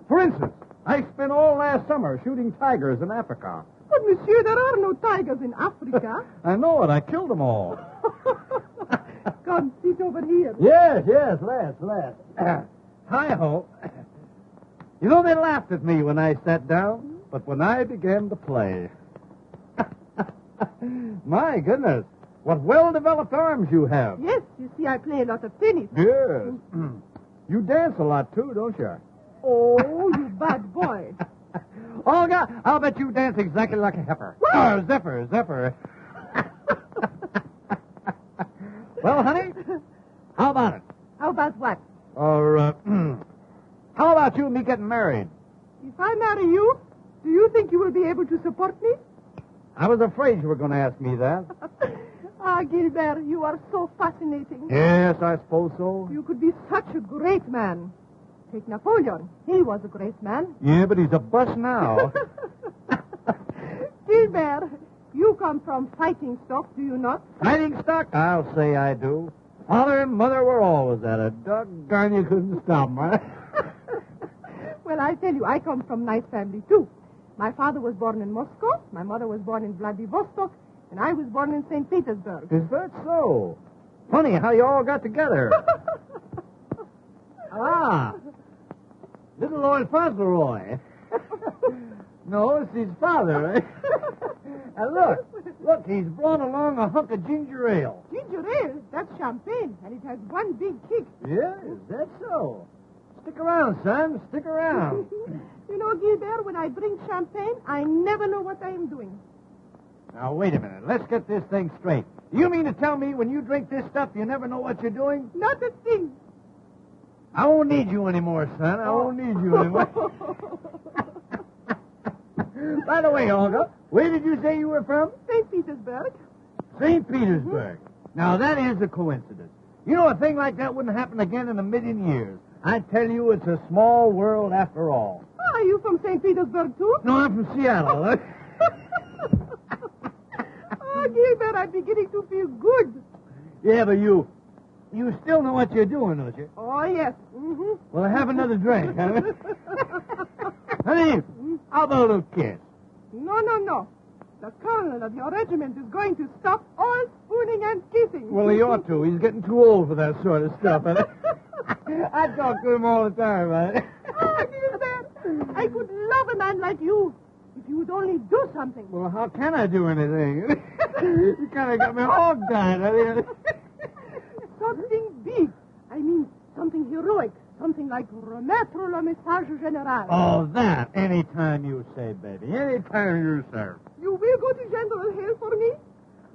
For instance, I spent all last summer shooting tigers in Africa. But, monsieur, there are no tigers in Africa. I know it. I killed them all. Come, sit over here. Yes, let's. Hi-ho. You know, they laughed at me when I sat down, but when I began to play... My goodness, what well-developed arms you have. Yes, you see, I play a lot of tennis. Yes. You dance a lot, too, don't you? Oh, you bad boy. Olga, I'll bet you dance exactly like a heifer. Zephyr. Well, honey, how about it? How about what? Or, how about you and me getting married? If I marry you, do you think you will be able to support me? I was afraid you were going to ask me that. Gilbert, you are so fascinating. Yes, I suppose so. You could be such a great man. Take Napoleon. He was a great man. Yeah, but he's a bust now. Gilbert, you come from fighting stock, do you not? Fighting stock? I'll say I do. Father and Mother were always at it. Doggone, you couldn't stop them, huh? Well, I tell you, I come from nice family, too. My father was born in Moscow. My mother was born in Vladivostok. and I was born in St. Petersburg. Is that so? Funny how you all got together. Little old Fauntleroy. No, it's his father, eh? And look, he's brought along a hunk of ginger ale. Ginger ale? That's champagne, and it has one big kick. Yes, that's so. Stick around, son. Stick around. You know, Gilbert, when I drink champagne, I never know what I am doing. Now, wait a minute. Let's get this thing straight. Do you mean to tell me when you drink this stuff, you never know what you're doing? Not a thing. I won't need you anymore, son. I won't need you anymore. By the way, Olga, where did you say you were from? St. Petersburg. St. Petersburg. Now, that is a coincidence. You know, a thing like that wouldn't happen again in a million years. I tell you, it's a small world after all. Are you from St. Petersburg, too? No, I'm from Seattle. Oh, Gilbert, I'm beginning to feel good. Yeah, but you still know what you're doing, don't you? Oh, yes. Mm-hmm. Well, have another drink, huh? Honey, how about a little kiss? No. The colonel of your regiment is going to stop all spooning and kissing. Well, he ought to. He's getting too old for that sort of stuff. I talk to him all the time, right? Oh, Gilbert, I could love a man like you if you would only do something. Well, how can I do anything? You kind of got me hog-tied. Something big. I mean, something heroic. Something like remettre le message général. Oh, that. Anytime you say, baby. Anytime you say. You will go to General Hale for me?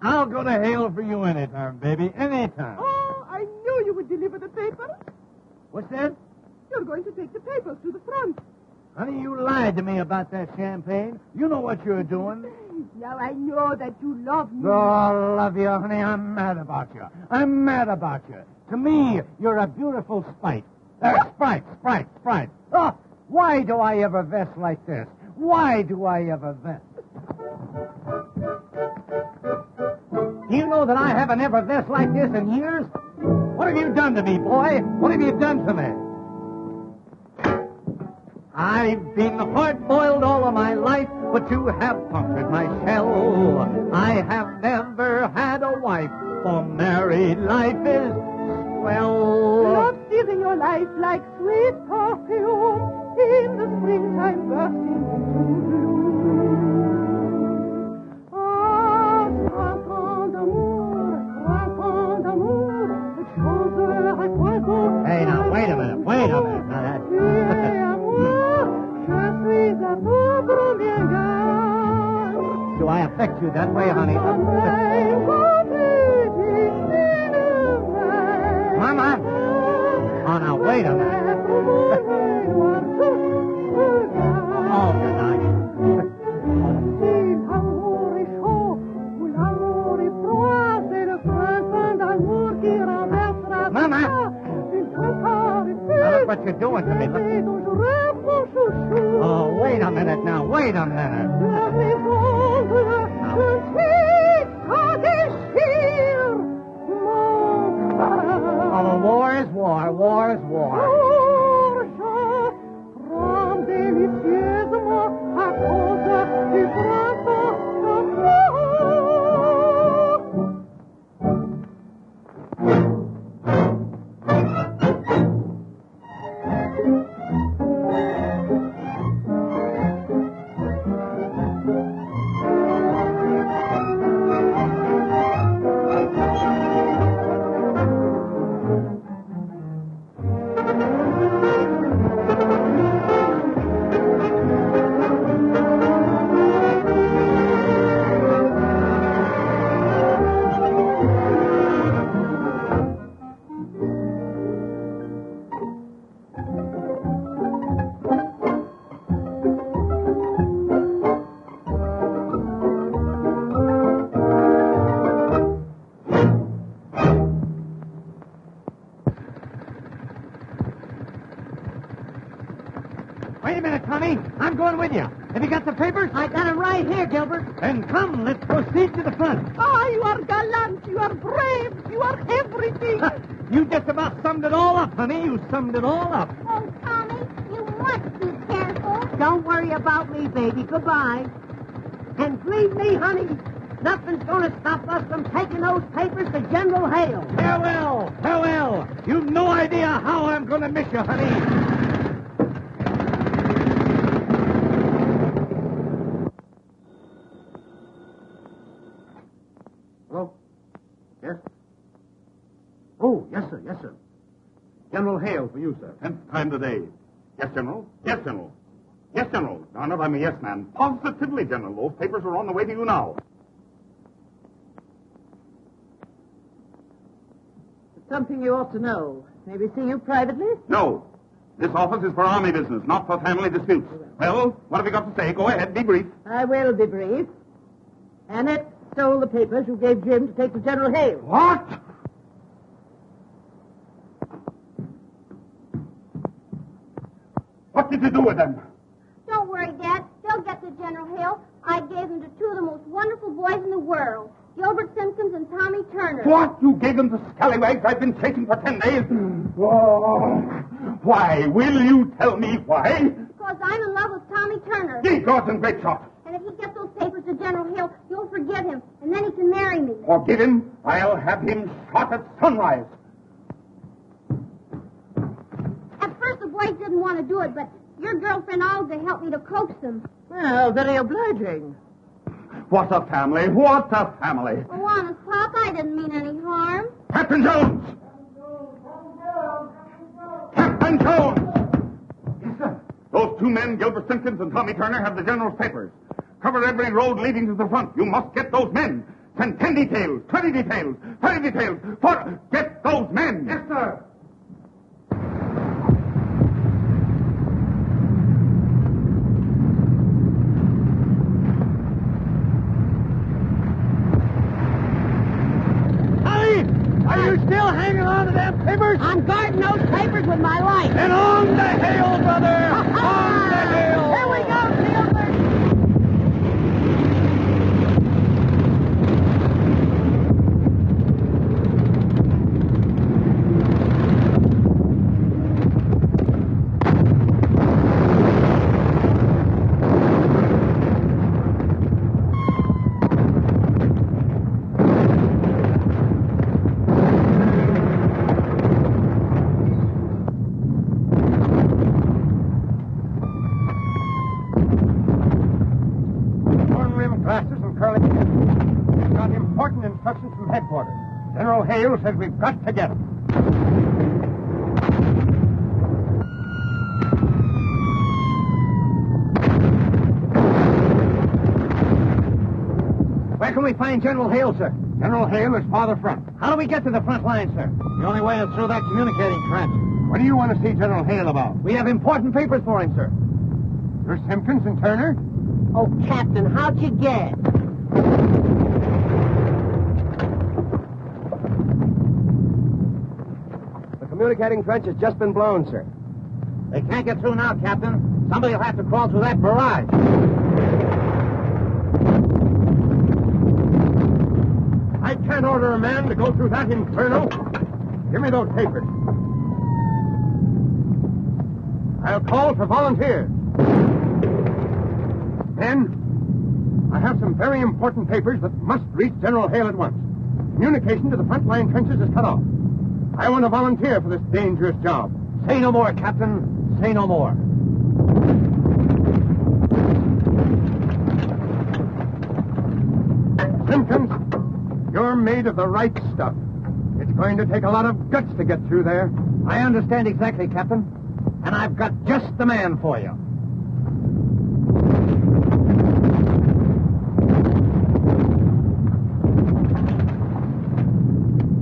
I'll go to Hale for you anytime, baby. Anytime. Oh, I knew you would deliver the papers. What's that? You're going to take the papers to the front. Honey, you lied to me about that champagne. You know what you're doing. Now I know that you love me. Oh, I love you, honey. I'm mad about you. I'm mad about you. To me, you're a beautiful Sprite. Sprite. Oh, why do I ever vest like this? Why do I ever vest? Do you know that I haven't ever vest like this in years? What have you done to me, boy? What have you done to me? I've been hard-boiled all of my life, but you have punctured my shell. I have never had a wife, for married life is swell. Love steals in your life like sweet perfume. In the springtime bursting into bloom. Ah, printemps d'amour, chanteur à poison. Hey, now, wait a minute. Now, that's... Do I affect you that way, honey? Mama! Oh, now, wait a minute. Oh, good night. Mama! Now, look what you're doing to me. Look. Oh, wait a minute now. Wait a minute. Oh, war is war. War is war. Wait a minute, Tommy. I'm going with you. Have you got the papers? I got it right here, Gilbert. Then come, let's proceed to the front. Ah, you are gallant. You are brave. You are everything. You just about summed it all up, honey. You summed it all up. Oh, Tommy, you must be careful. Don't worry about me, baby. Goodbye. And believe me, honey, Nothing's going to stop us from taking those papers to General Hale. Farewell! Farewell! You've no idea how I'm going to miss you, honey. Hello? Yes? Oh, yes, sir. Yes, sir. General Hale for you, sir. 10th time today. Yes, General. Yes, General. Yes, General. Now, not I'm a yes man. Positively, General. Those papers are on the way to you now. Something you ought to know. May we see you privately? No. This office is for army business, not for family disputes. Well, what have you got to say? Go ahead, be brief. I will be brief. Annette stole the papers you gave Jim to take to General Hale. What? What did you do with them? Don't worry, Dad. They'll get to General Hale. I gave them to two of the most wonderful boys in the world, Gilbert Simpkins and Tommy Turner. What? You gave them the scallywags I've been chasing for 10 days? Oh, why? Will you tell me why? Because I'm in love with Tommy Turner. Ye gods and great shot. And if he gets those papers to General Hale, you'll forgive him, and then he can marry me. Forgive him? I'll have him shot at sunrise. At first, the boys didn't want to do it, but your girlfriend Olga helped me to coax them. Well, very obliging. What a family! What a family! Oh, honest, Pop, I didn't mean any harm. Captain Jones! Captain Jones! Yes, sir. Those two men, Gilbert Simpkins and Tommy Turner, have the General's papers. Cover every road leading to the front. You must get those men. Send 10 details, 20 details, 30 details. Get those men! Yes, sir. Are you still hanging on to them papers? I'm guarding those papers with my life. And on the Hale, brother! On the Hale! Here we go, Gilbert. Instructions from headquarters. General Hale says we've got to get him. Where can we find General Hale, sir? General Hale is farther front. How do we get to the front line, sir? The only way is through that communicating trench. What do you want to see General Hale about? We have important papers for him, sir. You're Simpkins and Turner? Oh, Captain, how'd you get? Communicating trench has just been blown, sir. They can't get through now, Captain. Somebody will have to crawl through that barrage. I can't order a man to go through that inferno. Give me those papers. I'll call for volunteers. Men, I have some very important papers that must reach General Hale at once. Communication to the front line trenches is cut off. I want to volunteer for this dangerous job. Say no more, Captain. Say no more. Simpkins, you're made of the right stuff. It's going to take a lot of guts to get through there. I understand exactly, Captain. And I've got just the man for you.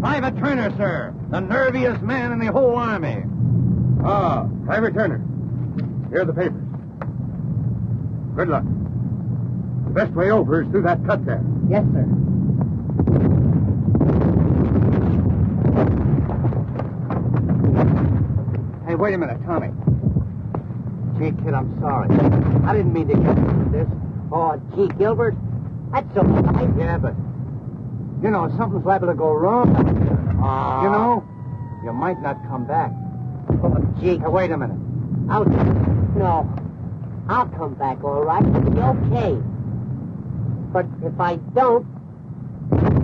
Private Turner, sir. The nerviest man in the whole army. Ah, Private Turner. Here are the papers. Good luck. The best way over is through that cut there. Yes, sir. Hey, wait a minute, Tommy. Gee, kid, I'm sorry. I didn't mean to get into this. Oh, gee, Gilbert, that's so nice. Yeah, but, you know, something's liable to go wrong. You know, you might not come back. Oh, gee. Hey, wait a minute. No. I'll come back, all right. It'll be okay. But if I don't,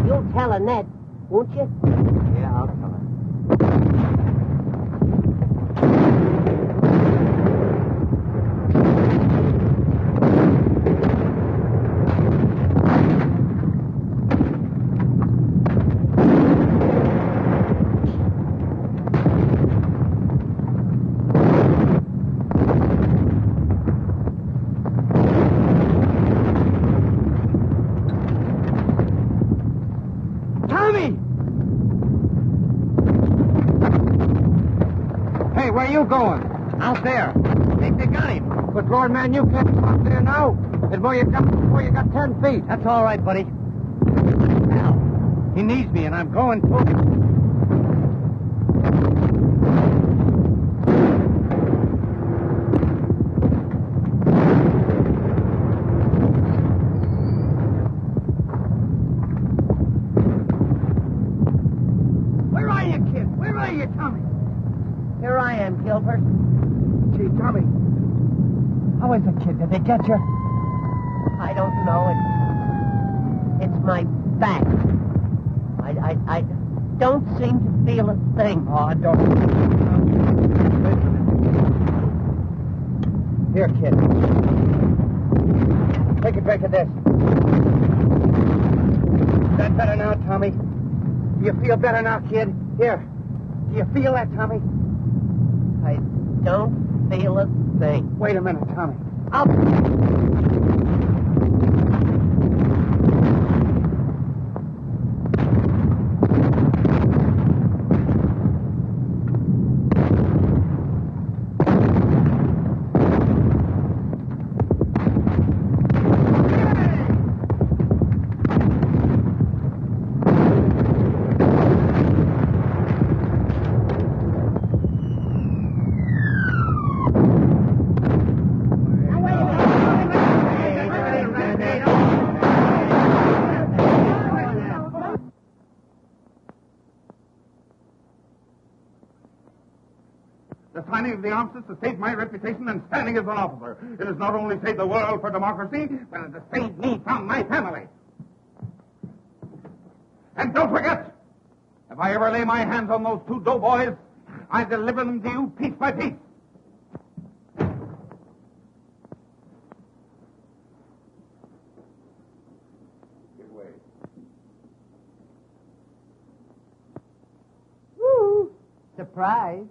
You'll tell Annette, won't you? Yeah, I'll tell her. Where you going? Out there. Think they got him. But, Lord, man, you can't come out there now. And where you come before you got 10 feet. That's all right, buddy. Now, he needs me, and I'm going to him. Where are you, kid? Where are you, Tommy? Here I am, Gilbert. Gee, Tommy, how is it, kid? Did they get you? I don't know. It's my back. I don't seem to feel a thing. Oh, I don't. Here, kid. Take a drink of this. Is that better now, Tommy? Do you feel better now, kid? Here. Do you feel that, Tommy? I don't feel a thing. Wait a minute, Tommy. Signing of the armistice has saved my reputation and standing as an officer. It has not only saved the world for democracy, but it has saved me from my family. And don't forget, if I ever lay my hands on those two doughboys, I deliver them to you piece by piece. Get away. Woo! Surprise.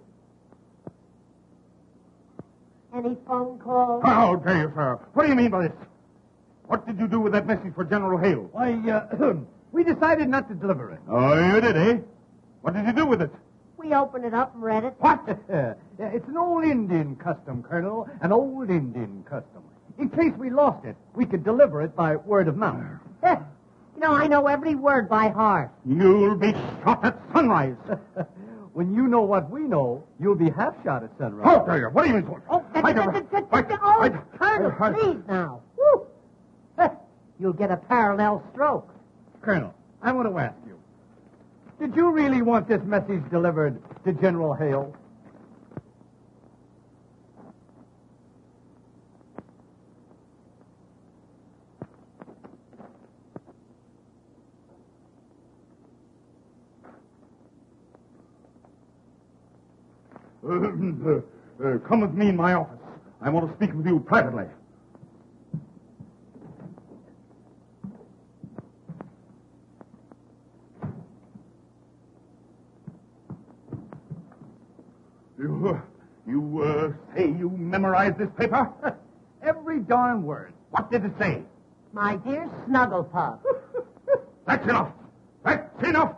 Any phone calls? How dare you, sir? What do you mean by this? What did you do with that message for General Hale? Why, we decided not to deliver it. Oh, you did, eh? What did you do with it? We opened it up and read it. What? Yeah, it's an old Indian custom, Colonel. An old Indian custom. In case we lost it, we could deliver it by word of mouth. You know, I know every word by heart. You'll be shot at sunrise. When you know what we know, you'll be half shot at sunrise. How dare you? What do you mean? Colonel, please now. Woo. You'll get a parallel stroke. Colonel, I want to ask you, did you really want this message delivered to General Hale? Come with me in my office. I want to speak with you privately. You say you memorized this paper? Every darn word. What did it say? My dear Snugglepuff. That's enough. That's enough.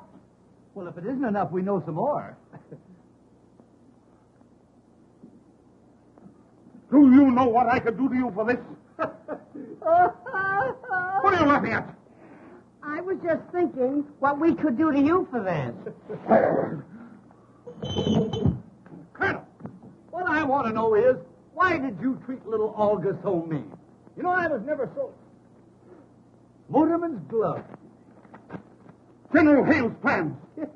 Well, if it isn't enough, we know some more. Do you know what I could do to you for this? What are you laughing at? I was just thinking what we could do to you for this. Colonel, what I want to know is, why did you treat little Olga so mean? You know, I was never so... Motorman's glove. General Hale's plans. Yeah.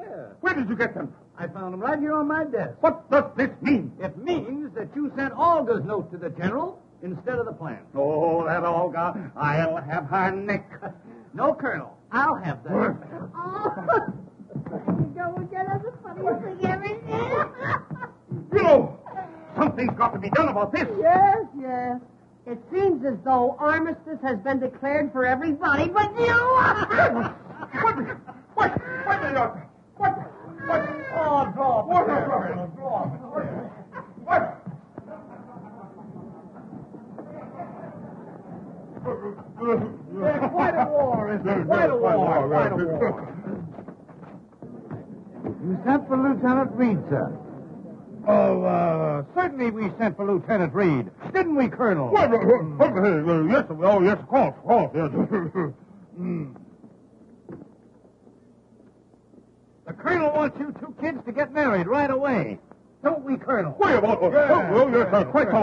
Where did you get them? I found them right here on my desk. What does this mean? It means that you sent Olga's note to the general instead of the plan. Oh, that Olga. I'll have her neck. No, Colonel. I'll have that. Oh, there you go again. That's the funniest thing ever. You know, something's got to be done about this. Yes, yes. It seems as though armistice has been declared for everybody but you. What? Oh, draw. What? Quite a war, isn't it? Quite a war. You sent for Lieutenant Reed, sir. Oh, certainly we sent for Lieutenant Reed. Didn't we, Colonel? Yes, of course, yes. The Colonel wants you two kids to get married right away. Don't we, Colonel? Yes, quite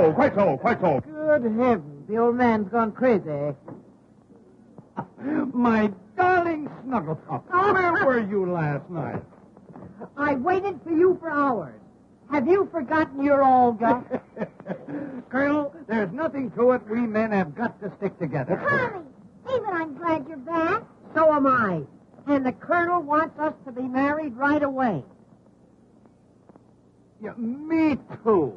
so. Good heavens, the old man's gone crazy. My darling Snugglepup, where were you last night? I waited for you for hours. Have you forgotten your Olga? Colonel, there's nothing to it. We men have got to stick together. Tommy, even I'm glad you're back. So am I. And the Colonel wants us to be married right away. Yeah, me too.